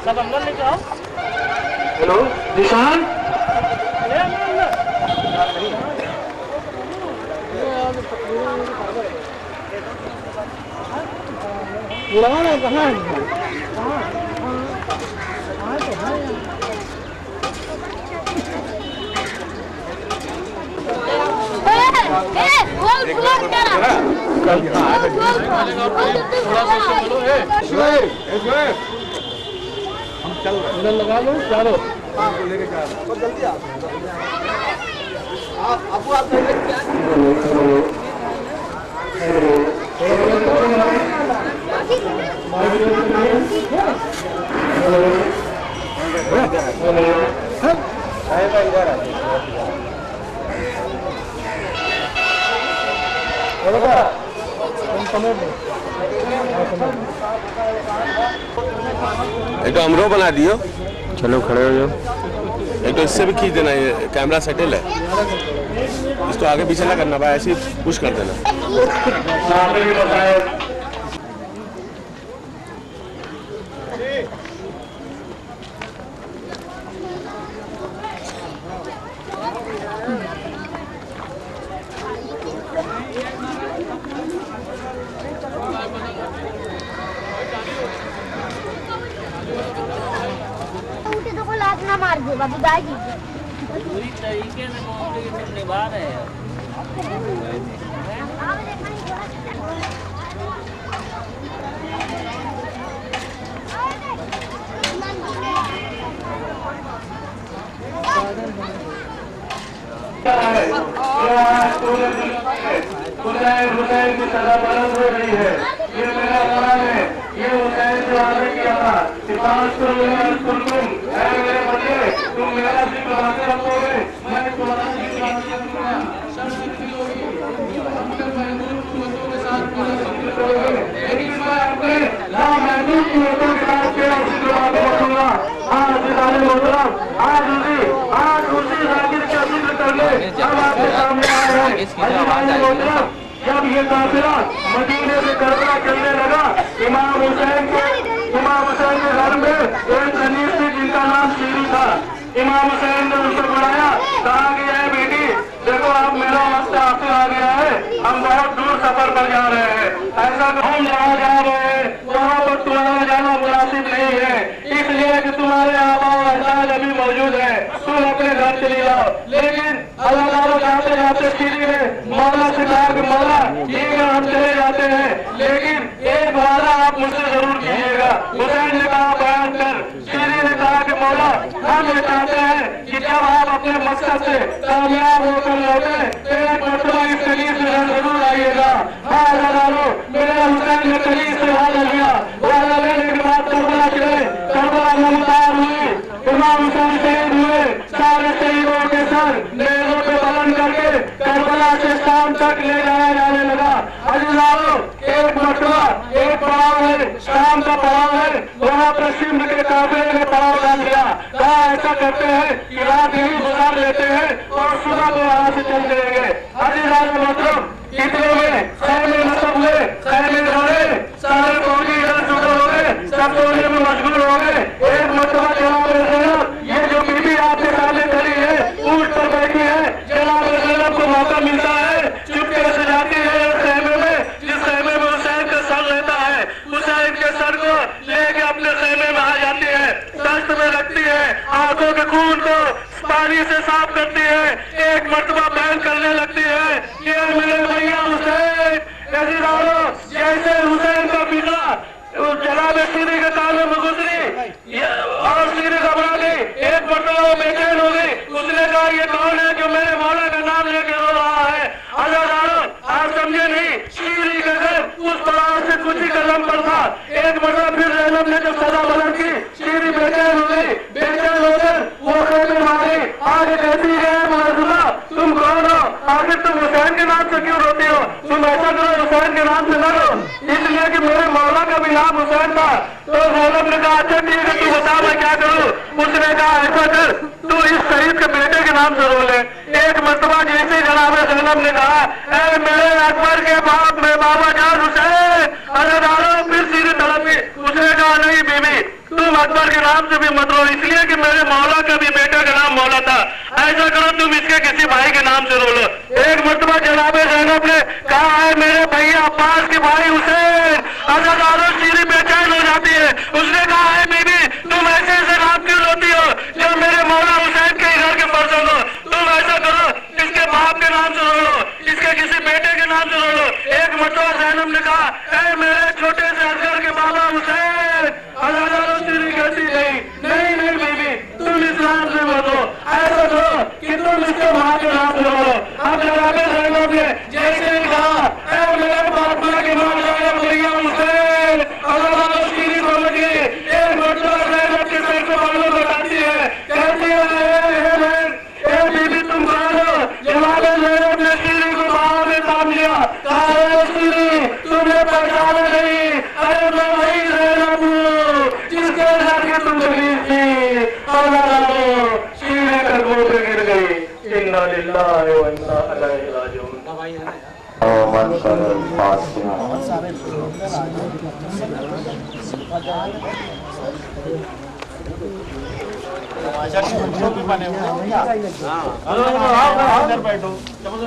S4: सब अंदर लेके आओ। हेलो निशान
S6: लगाना कहाँ
S4: लगा लो चलो।
S7: एक तो अमरो बना दियो।
S2: चलो खड़े हो जाओ।
S7: एक तो इससे भी खींच देना, ये कैमरा सेटल है, इसको आगे पीछे ना करना भाई, ऐसे ही पुश कर देना।
S3: ना मार दे बाबू दाई
S8: पूरी तरीके से कॉम्प्लिकेशन निभा रहे हैं।
S4: हुसैन की सजा बुलंद हो रही है। ये मेरा कुरान है, ये हुसैन से वादा किया था कि मेरे बच्चे तुम मेरा जिक्र बातें रखोगे, मैं तुम्हारा जिक्र लेकिन मैं अपने नामहदूद की लोगों के साथ तेरा जिक्र बातें रखूंगा। आज उसी जाकिर का जिक्र करने अब आपके सामने आए हैं। जब ये काफिला मदीने से करबला चलने लगा, इमाम हुसैन के घर में एक गनीर थी जिनका नाम शीरी था। इमाम हुसैन ने उनसे बुलाया, कहा कि ये बेटी देखो आप मेरा वक्त आखिर आ गया है, हम बहुत दूर सफर पर जा रहे हैं, ऐसा हम जहाँ जा रहे हैं वहाँ पर तुम्हारा जाना मुनासिब नहीं है, इसलिए कि तुम्हारे आबा अजदाद अभी मौजूद है, तुम अपने घर चली जाओ। लेकिन अल्लाह ताला जाते जाते सीरी ने मौला से कहा कि मौला ठीक है हम चले जाते हैं, लेकिन एक वादा आप मुझसे जरूर कीजिएगा। हुसैन ने कहा बयान कर। सीरी ने कहा कि मौला हम ये चाहते हैं कि जब आप अपने मकसद से कामयाब होकर लौटे तो एक मरतबा इस कलीस में जरूर आइएगा। हाँ अल्लाह मेरे हुसैन ने कलीस से वादा लिया, वादा लेने के बाद करबला चले, करबला में मुतार हुए, इमाम हुसैन शहीद हुए, सारे शहीदों के सर नेज़ों पे बुलंद करके करबला से शाम तक ले जाया जाने लगा। अज़ीज़ानो एक मरतबा एक पड़ाव है, शाम का पड़ाव है, वहाँ पर सिंध के काफिले ने पड़ाव डाल दिया, कहा ऐसा करते हैं कि रात यही गुजार लेते हैं और सुबह को वहाँ से चल जाएंगे। अज़ीज़ानो मतलब इतने में खैमे नस्ब हुए, खैमे धरे, सारे फौजी इधर जुटे हो गए, सब सोने में मशगूल हो गए। एक मरतबा जनाब ज़ैनब, ये जो बीबी आपके सामने खड़ी है ऊंट पर बैठी है, जनाब ज़ैनब को मौका मिलता है चुपके से जाती है खैमे में, जिस खैमे में हुसैन का सर रहता है, हुसैन के सर को लेके अपने खैमे में आ जाती है, दस्त में रखती है, आंखों के खून को पानी से साफ करती है, एक मरतबा बयान करने लगती है, ये मेरे भैया हुसैन। जैसे हुसैन का पिता जनाब सीरी के कानों में गुजरी और सीरी घबरा गई, एक मरतबा वो बेचैन हो गई, उसने कहा ये कौन है जो मेरे मौला का नाम लेके रो रहा है। आप समझे नहीं, सीरी का घर उस पड़ाव से कुछ ही कदम पर था। एक मरतबा फिर ज़ैनब ने जब सदा बुलंद की, सीरी बेचैन हो गई, बेचैन होकर वो खेमे मारी, आगे कहती है मौजूदा तुम कौन हो, आखिर तुम हुसैन के नाम से क्यों रोती हो, तुम ऐसा करो हुसैन के नाम से न रो, इसलिए कि मेरे मौला का भी नाम हुसैन था। तो ज़ैनब ने कहा अच्छा ठीक है तू बता मैं क्या करूं। उसने कहा ऐसा कर तू इस शहीद के बेटे के नाम से रो ले। एक मरतबा जैसे जनाब ज़ैनब ने कहा ऐ मेरे अकबर के बाप में बाबा जान हुसैन, अल्लाह फिर सीधी तड़प गई। उसने कहा नहीं बीबी तुम अकबर के नाम से भी मत रो, इसलिए कि मेरे मौला का भी बेटे का नाम मौला था, ऐसा करो तुम इसके किसी भाई के नाम से रो लो। एक मरतबा जनाब ज़ैनब ने कहा है मेरे भैया अब्बास के भाई हुसैन, अज़ादारो सीरी बेचैन हो जाती है। उसने कहा है बीबी तुम ऐसे ऐसे नाम क्यों रोती हो जब मेरे मौला हुसैन के घर के फर्जंद हो, तुम ऐसा करो इसके बाप के नाम से रो लो, इसके किसी बेटे के नाम से रो लो। एक मरतबा ज़ैनब ने कहा ऐ मेरे छोटे से असगर के बाबा हुसैन, अज़ादारो सीरी कहती नहीं नहीं बीबी तुम इस नाम से मत रो, ऐसा करो कि तुम इसके माँ के नाम से रो। अब जनाब ज़ैनब ने जैसे ही कहा ऐ मेरे बाप के नाम से भैया हुसैन, अज़ादारो सीरी समझ गई। एक मरतबा ज़ैनब के सर को बालों बताती है, कहती है बीबी तुम कौन हो। जनाब ज़ैनब ने सीरी को बाहों में थाम लिया, कहा सीरी तुम्हें पहचाना नहीं, अरे मैं वही ज़ैनब हूँ जिसके घर के तुम तकलीफ थी। सीरी कदमों पे गिर गई। इन्ना लिल्लाहि व इन्ना इलैहि राजिऊन।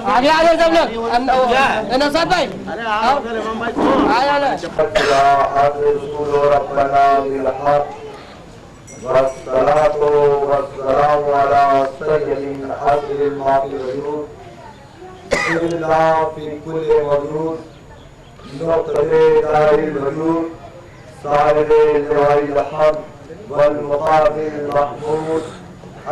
S6: आगे आ जाओ सब लोग। नौशाद भाई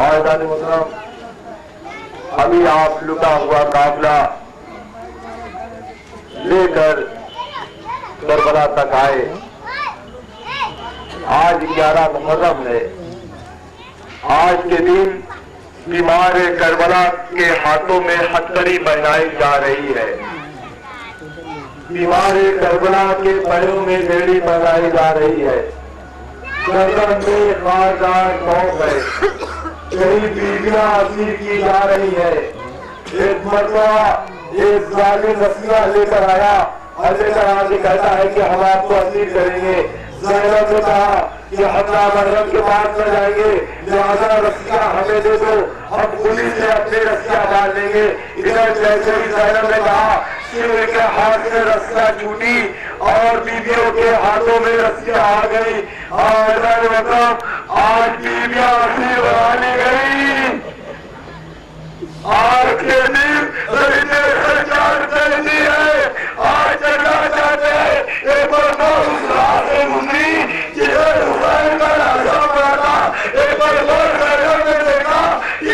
S1: आज़ाद मुहतरम, अभी आप लुटा हुआ काफिला
S5: लेकर करबला तक आए। आज 11 मुहर्रम है। आज के दिन बीमार करबला के हाथों में हथकड़ी पहनाई जा रही है। बीमार करबला के पैरों में बेड़ी पहनाई जा रही है। गर्दन में खारदार टोप है। कई बीवियां असीर की जा रही है। एक मरतबा एक जालिम रस्सियां लेकर आया और लेकर आके कहता है कि हम आपको असीर करेंगे। ज़ैनब ने कहा कि हम नामहरम के पास न जाएंगे, लिहाजा रस्सियां हमें दे दो, हम पुलिस से अपनी रस्सियां डाल लेंगे। इधर जैसे ही ज़ैनब ने कहा, शिव के हाथ से रस्सियां छूटी और बीवियों के हाथों में रस्सियां आ गई। और आज बीवियां असीर बना ली गई। आज के दिन सरकार कर दी है। आज चलना चाहते हैं एक बार उस राह से गुजरी जिधर हुसैन का रास्ता पड़ा था। एक बार ने देखा कि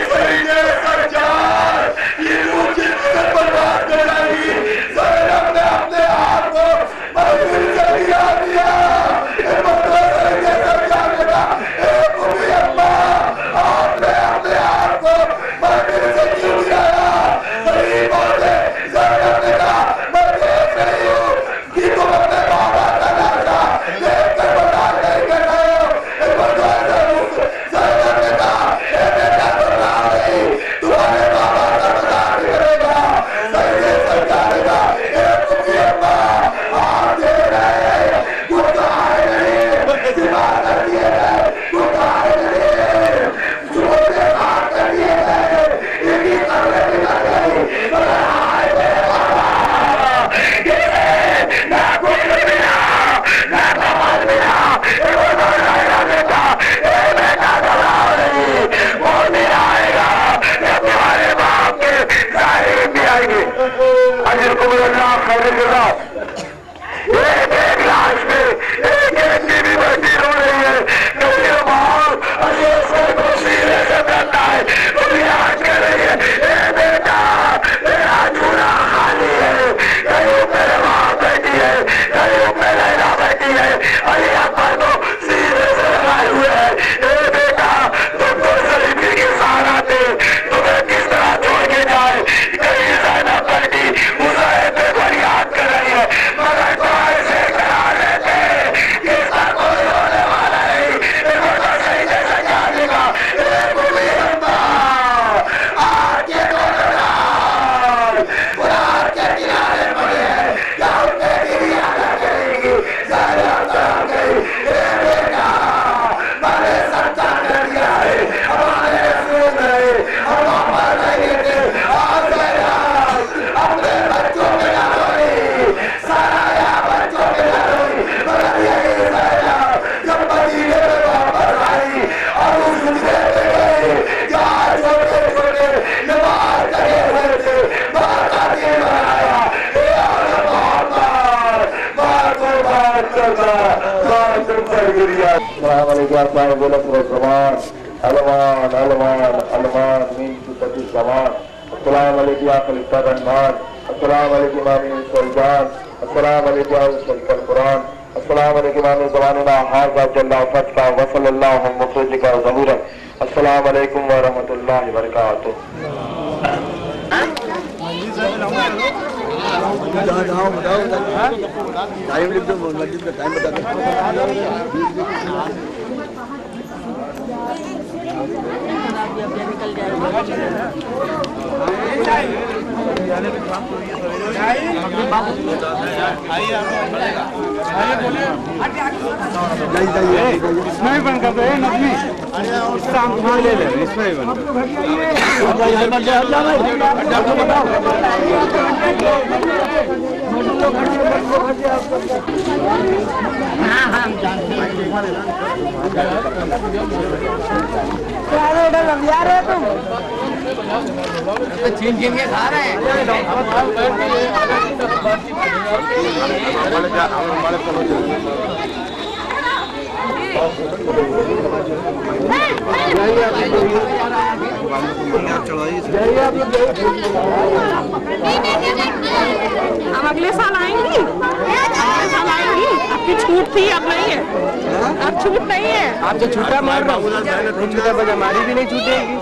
S5: सरकार ये मुझे बर्बाद कर डाली। ज़ैनब ने अपने आप को मंदिर से गिरा दिया। सरकार ने कहा आपने अपने आप को मंदिर से क्यों गिराया? सही बात है। ज़ैनब ने कहा मैं देख रही हूँ कि तुम अपने बाबा का लाशा देखकर बर्दाश्त नहीं कर रहे हो। ज़ैनब ने कहा बेटा बर्दाश्त नहीं, तुम्हारे बाबा का बर्दाश्त करेगा। सही सरकार ने कहा आप दे रहे हैं कुछ आए नहीं, सिवा कर दिए गए कुछ आए नहीं, छोटे बात कर दिए गए, इनकी तरह निकल गई। ना कुछ मिला ना कमाल मिला। बेटा घबराओ नहीं, वो दिन आएगा जब तुम्हारे बाप के सारे भी आएंगे। अजर कुमरल्लाह खैरुल्लाह एक लाश में एक बीवी बैठी रो रही है। कभी बाप को सीने से करता है, तुम याद कर रही है बेटा मेरा चूल्हा खाली है। कहीं मेरे माँ बैठी है, कहीं पे लैला बैठी है। अली अकबर को सीने से लगाए हुए है। बेटा तुम तो शरीफी के सहारा थे, तुम्हें किस तरह छोड़ के जाए। कहीं ज़ैनब बैठी हुसैन पे फरियाद कर रही है, मगर तो ऐसे करा लेते कि इसका कोई होने वाला नहीं। तो सही जैसा क्या देगा आज के कुरान के किनारे पड़े हैं, क्या उनके भी आना करेगी। ज़ैनब आ गई। बेटा मैंने सच्चा कर दिया है, हमारे रसूल है, हम अमर नहीं थे। आज अपने बच्चों के ना रोई, सारा बच्चों के ना रोई, मगर यही ज़ैनब जब मदीने में वापस आई और उस गुस्से में गए जहाँ छोटे छोटे नमाज लगे हुए थे, माँ का दिल बनाया अलमान अलमान अलमान मीन की पति समान। अस्सलाम वालेकुम आखिर रहमान, अस्सलाम वालेकुम आमीन सुल्तान, अस्सलाम वालेकुम सल्लल कुरान, अस्सलाम वालेकुम आमीन ज़माना हाज़ा जल्ला फतका व सल्लल्लाहु मुफ़्तिका ज़हूरा। अस्सलाम वालेकुम व रहमतुल्लाहि व बरकातुहू। टाइम लिख दो, मस्जिद का टाइम बता दो।
S8: निकल जाएगा।
S2: इसमें ही बंद कर दो नदमी, इसमें ले ले, इसमें ही बंद
S6: तुम छीन छीन के खा रहे हैं।
S3: हम अगले साल आएंगे।
S9: थी, अब नहीं है, अब छूट नहीं है।
S2: आप जो छूटा मार रहा हूँ छूटा बजा हमारी भी नहीं छूटेगी।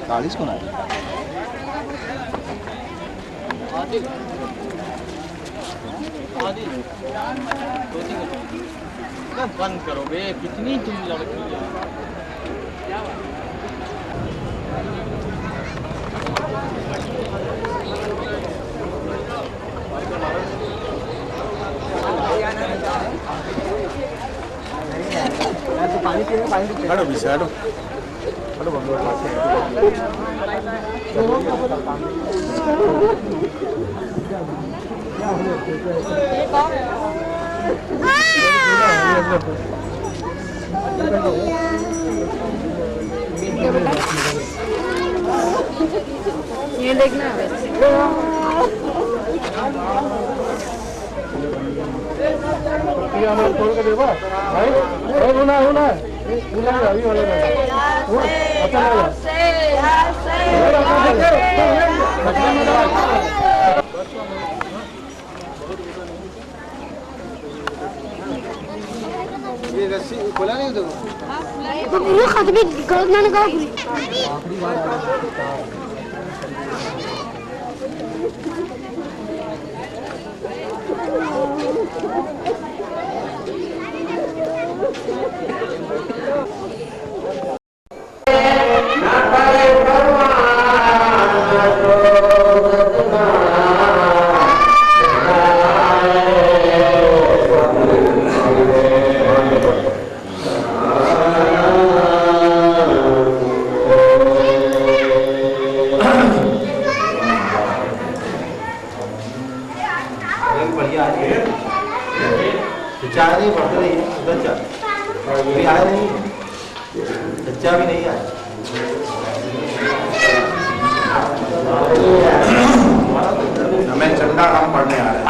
S10: चालीस को ना
S8: बंद करो बे, कितनी तुम लड़की है।
S7: हटो पीछे हटो
S6: ये देखना है
S10: ये रस्सी खोला नहीं तो
S3: ये खतबी गलत ना कहो
S10: चाय नहीं बढ़ रही है उधर चाय अभी आया नहीं बच्चा भी नहीं आया हमें चंदा हम पढ़ने आ रहे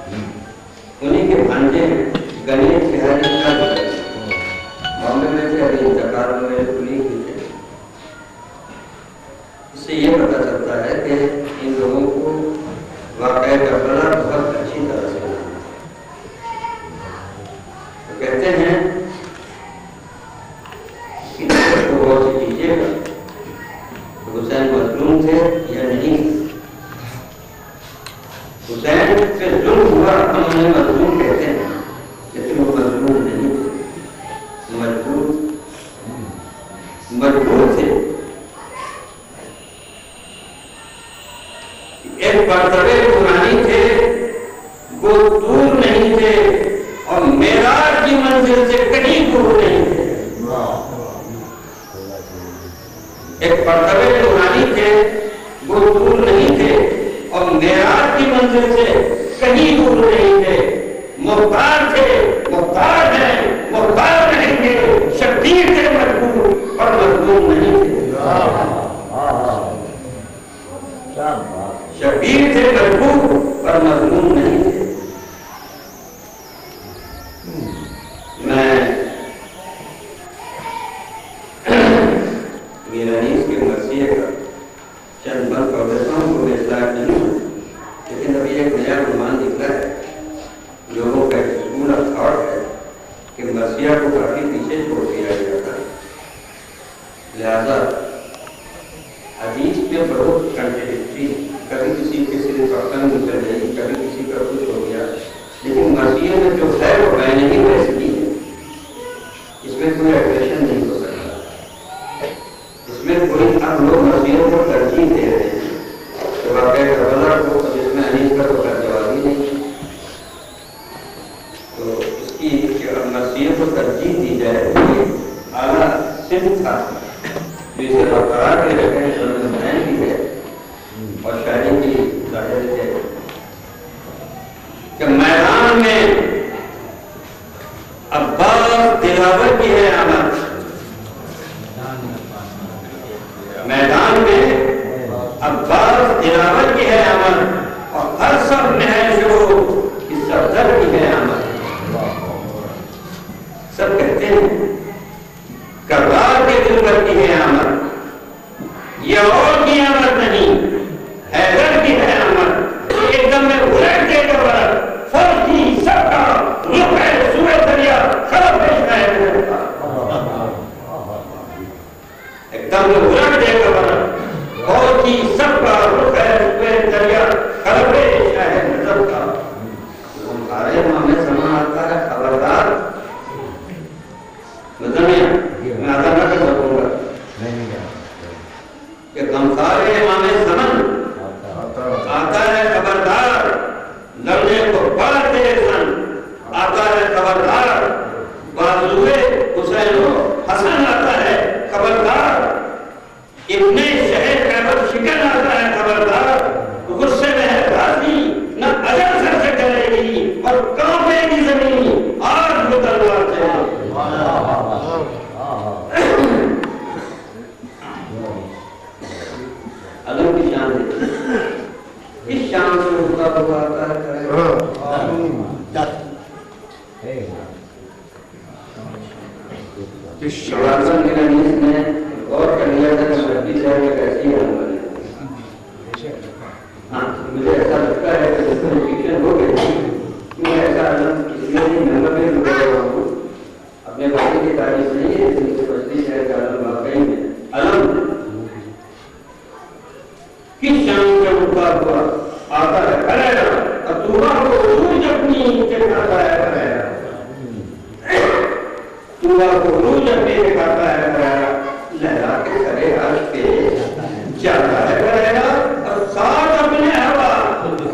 S11: उन्हीं के भांजे गणेश बिहारी का बॉम्बे में थे, अभी इंतकाल में उन्हीं की थे। इससे ये पता चलता है कि इन लोगों को वाकई करबला बहुत अच्छी तरह से तो कहते हैं कि तो गौर से कीजिएगा हुसैन मजलूम थे या नहीं। हुसैन से जुल्म हुआ, हम उन्हें मजलूम कहते हैं, लेकिन वो मजलूम नहीं थे, मजबूर थे। एक मर्तबे पुरानी थे, वो दूर नहीं थे और मेराज की मंजिल से कहीं दूर नहीं थे। एक मर्तबे पुरानी थे, वो दूर नहीं थे और मेराज की मंजिल से कहीं दूर नहीं थे। मुख्तार थे, मुख्तार हैं, मुख्तार रहेंगे, शब्बीर थे मजबूर और मजलूम नहीं थे। शब्बीर थे मजबूर और मजलूम नहीं थे। मैं मीरानीस के मसीह का चंद बात पढ़ देता हूँ, वो इस्लाम नहीं है, लेकिन अभी एक नया अनुमान निकला है, लोगों का स्कूल ऑफ थॉट है कि मसीहा को काफी पीछे छोड़ दिया गया था, लिहाजा हदीस में बहुत कंट्राडिक्टरी, कभी किसी के सिर पकड़ निकल गई, कभी किसी का कुछ हो गया, लेकिन मसीह में जो है वो मैंने ही वैसे की है, इसमें कोई एग्रेशन नहीं हो सकता। इसमें कोई हम लोग मसीह को तरजीह दे रहे हैं तो वाकई करबला को, जिसमें अनीस का तो जवाब ही नहीं, तो इसकी मसीह को तरजीह दी जाए ये आला सिर्फ था, जिसे बरकरार के रखे हैं भी है और शायरी की जाहिर है कि मैदान में अब्बास दिलावर की है आमद, मैदान में अब्बास दिलावर की है आमद और हर सब में है जो इस सफदर की है आमद। सब कहते हैं कररार के दिल पर की है आमद, ये और की आमद नहीं, हैदर की है आमद, एकदम में उलट के कबर फौजी सबका रुख है सूए दरिया खबर पेश है, एकदम में उलट के कबर फौजी सबका रुख है सूए दरिया खबर पेश है नजर का। तुम्हारे मामले समा आता है खबरदार, मैं आधा ना कर सकूंगा कि गमखारे इमामे ज़मान आता है खबरदार, लड़ने को बार दे सन आता है खबरदार, बाजुए हुसैन हसन आता है खबरदार, इब्ने शहर खैबर शिकन आता है खबरदार, गुस्से में है राजी न अजर सर से डरेगी और कांपेगी जमीन आज वो तलवार से। अलम की शान है, इस शान से उनका हुआ आता है। शिवासन मीरानीस ने और कर लिया था कि मस्जिद शहर में कैसी है हमारी। हाँ, मुझे ऐसा लगता है कि इसमें फिक्शन हो गई, मैं ऐसा इसलिए नहीं नंबर में जुड़ा हुआ हूँ, अपने बाकी की तारीफ नहीं है, इसलिए मस्जिद शहर का अलम वाकई में अलम किस शान से उठा हुआ आता है करेगा और तुमा को रूज अपनी दिखाता है करेगा, तुमा को रूज अपनी दिखाता है करेगा, लहरा के करे अर्श पे जाता है करेगा और साथ अपने हवा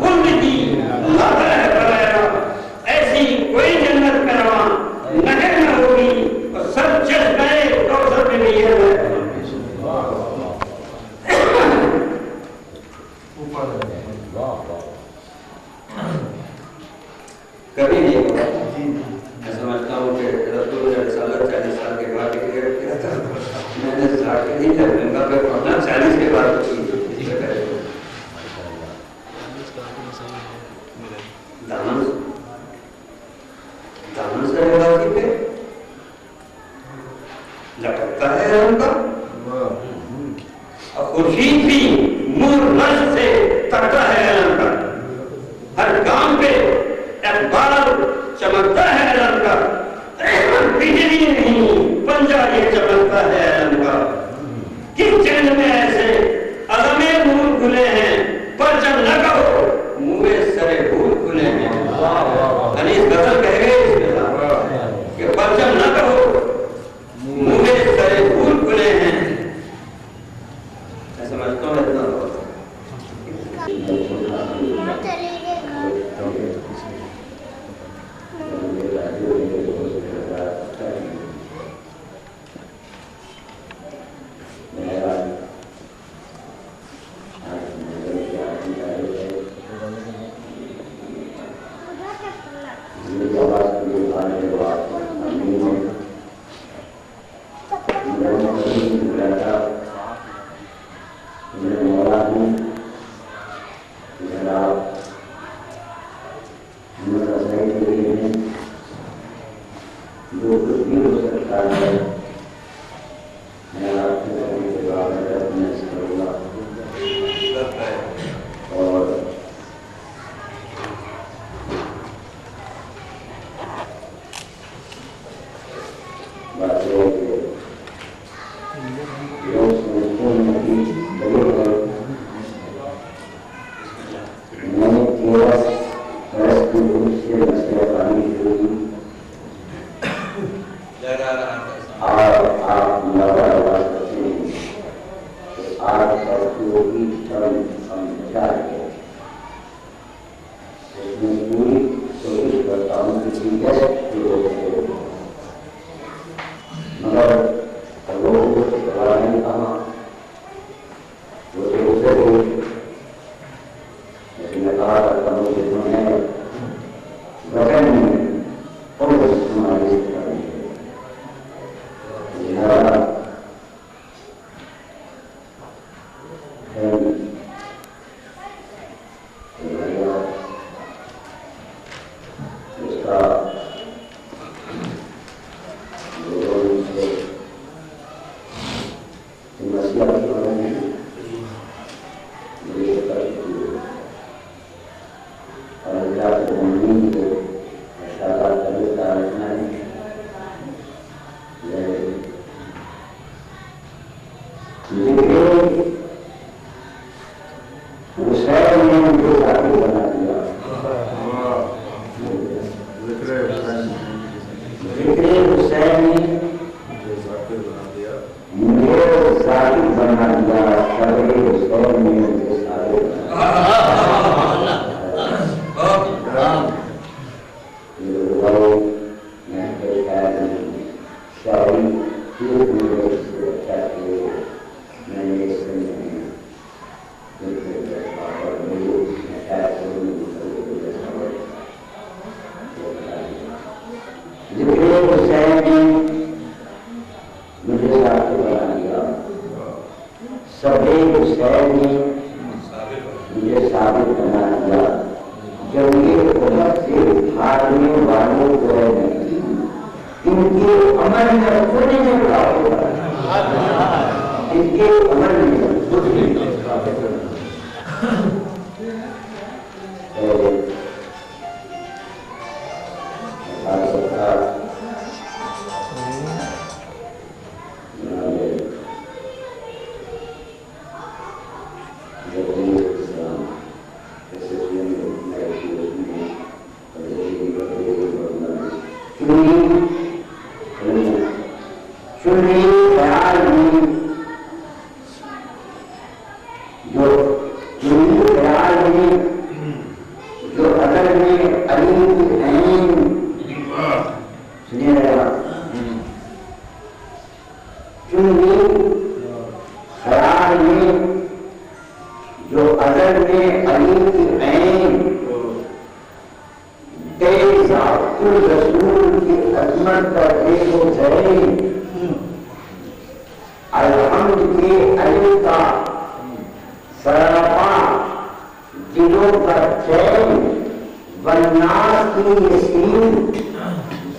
S11: खुद की लाता है करेगा। ऐसी कोई जन्नत में रवा नहर न होगी और सब चश्मे कौसर में भी है। कभी नहीं होगा। मैं समझता हूँ कि रसूल ने रिसालत 40 साल के बाद डिक्लेयर किया था, मैंने 60 के नहीं जब पे पहुंचना 40 के बाद दामन दामन सरेबाजी पे लटकता है रंग का, और खुर्शीद भी मूर नश से तकता है रंग का। हर गांव पे अखबार चमकता है रंग का, बिजली नहीं पंजा ये चमकता है रंग का। किस चैन में ऐसे अज़मे नूर खुले हैं, परचम न कहो मुँह सरे भूल खुले हैं। यानी इस गजल कह गए इसके साथ कि परचम न कहो मुँह सरे भूल खुले हैं। मैं समझता हूँ इतना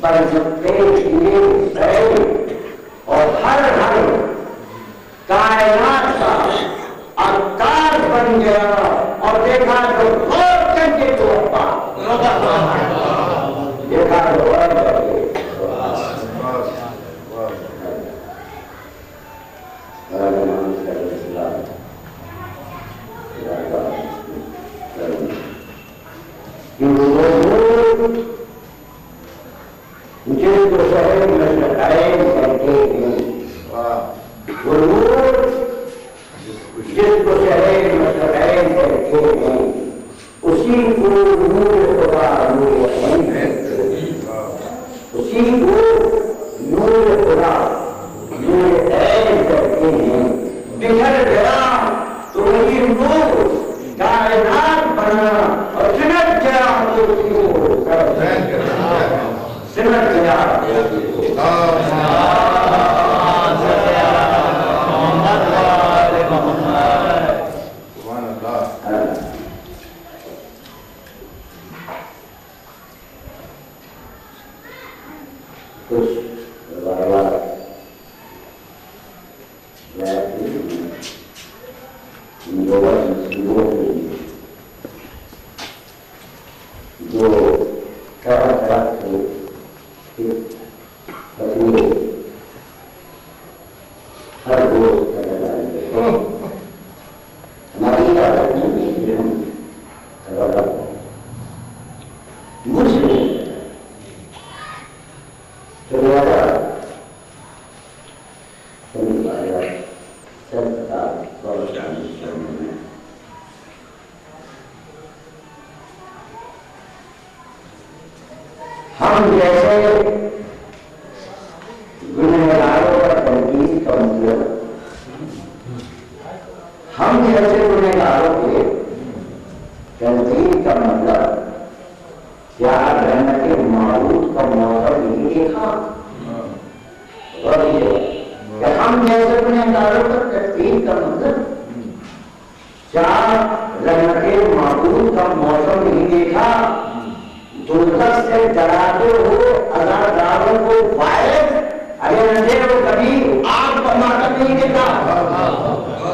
S5: पर और हर कायनात का आकाश बन गया और देखा तो और करके तो देखा तो और करके मुझे तो शहर में लगाए करके जिसको शहर में लगाए करके उसी को नूर खुदा उसी को नूर खुदा नूर ऐन करके बिखर गया तो वही नूर कायनात बना और सिमट गया तो सिमट गया हम जैसे गुनहगारों पर तनकीद का मतलब हम जैसे गुनहगारों के तनकीद का मतलब क्या रहने के मारूफ का मौका नहीं देखा और ये हम जैसे गुनहगारों पर तनकीद का मतलब क्या रहने के मारूफ का मौका नहीं देखा दुर्गत से डराते हो अजादारों को वायरस अरे मुझे वो कभी आग पर माटर नहीं देखा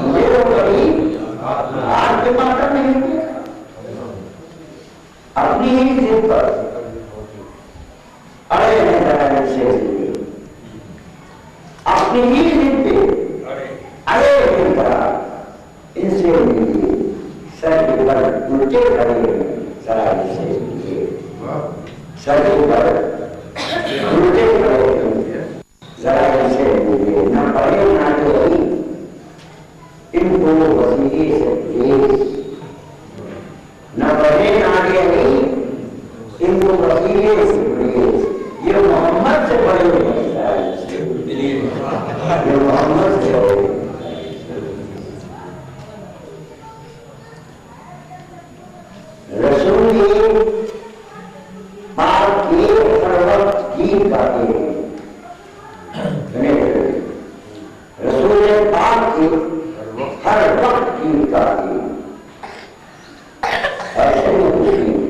S5: मुझे वो कभी आग पर माटर नहीं देखा अपनी ही जिद पर अरे नहीं से अपनी ही जिद पे अरे इनसे मिली सर के पर उल्टे खड़े सरा से सर पर उल्टे जरा इसे न पढ़े ना तो इनको वसीले से प्लीज न पढ़े ना नहीं इनको वसीले से प्लीज ये मोहम्मद से पढ़े ये मोहम्मद से रसूल पाक के हर वक्त गीत गाते हैं रसूल पाक के हर वक्त गीत गाते ऐसे मुस्लिम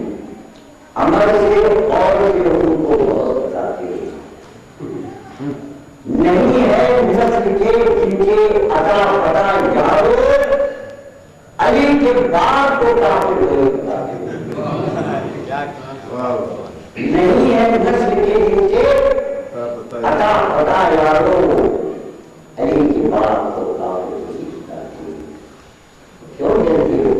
S5: अमर से और लोगों को बहुत बताते नहीं है नस्ल के जिनके अता पता यारो अली के बाद को काफिर बताते नहीं है नस्ल के नीचे अता पता यारो अली की बात को क्यों जलते हो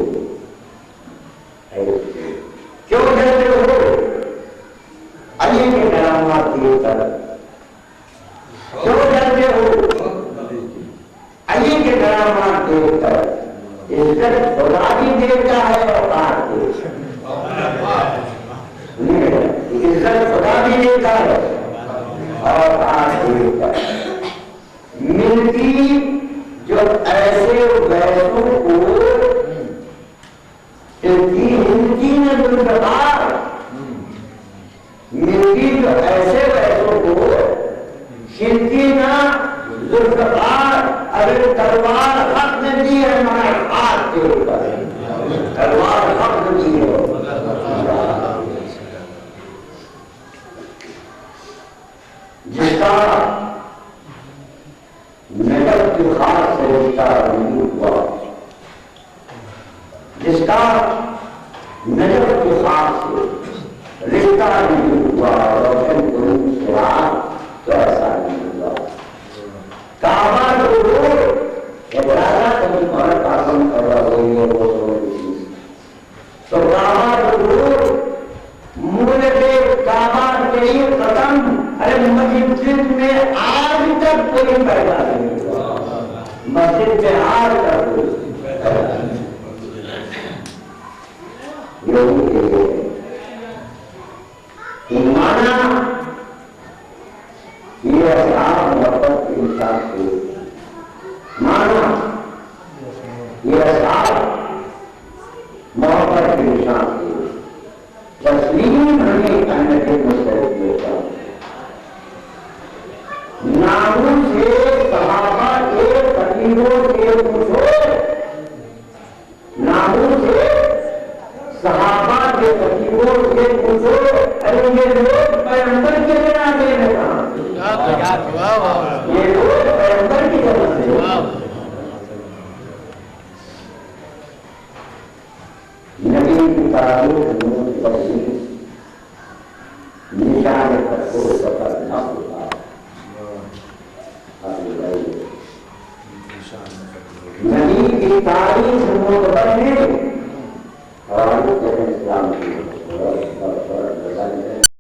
S5: क्यों जलते हो अली के करामात देकर क्यों जलते हो अली के करामात देकर इज्जत खुदा भी देता है और काट इज्जत खुदा भी देता है और आज देता है मिलती जो ऐसे वैसों को हिंदी में दुर्गबार मिलती जो ऐसे वैसों को हिंदी ना दुर्गबार अरे तलवार हक ने दी है हमारे हाथ के ऊपर तलवार हक ने दी है बेटा नहीं हुआ रोशन गुरु सेवा तो ऐसा नहीं हुआ। काबा जो राजा कभी भारत शासन कर रहा हुई है वो तो काबा जो मूल के काबा के लिए खत्म। अरे मस्जिद में आज तक कोई पैदा नहीं हुआ, मस्जिद में आज तक कोई पैदा नहीं माना ये असरार मोहब्बत के इंसान को माना ये असरार मोहब्बत के इंसान को तस्लीम हमें करने के मुस्तैद देता। नामों से सहाबा के फकीरों के पूछो, नामों से सहाबा के फकीरों के पूछो, अरे ये लोग पैगंबर के बिना दे रहे ये लोग पैगंबर की तरफ से नबी की तारीफ निशान पर कोई सफर न होता। नबी की तारीफ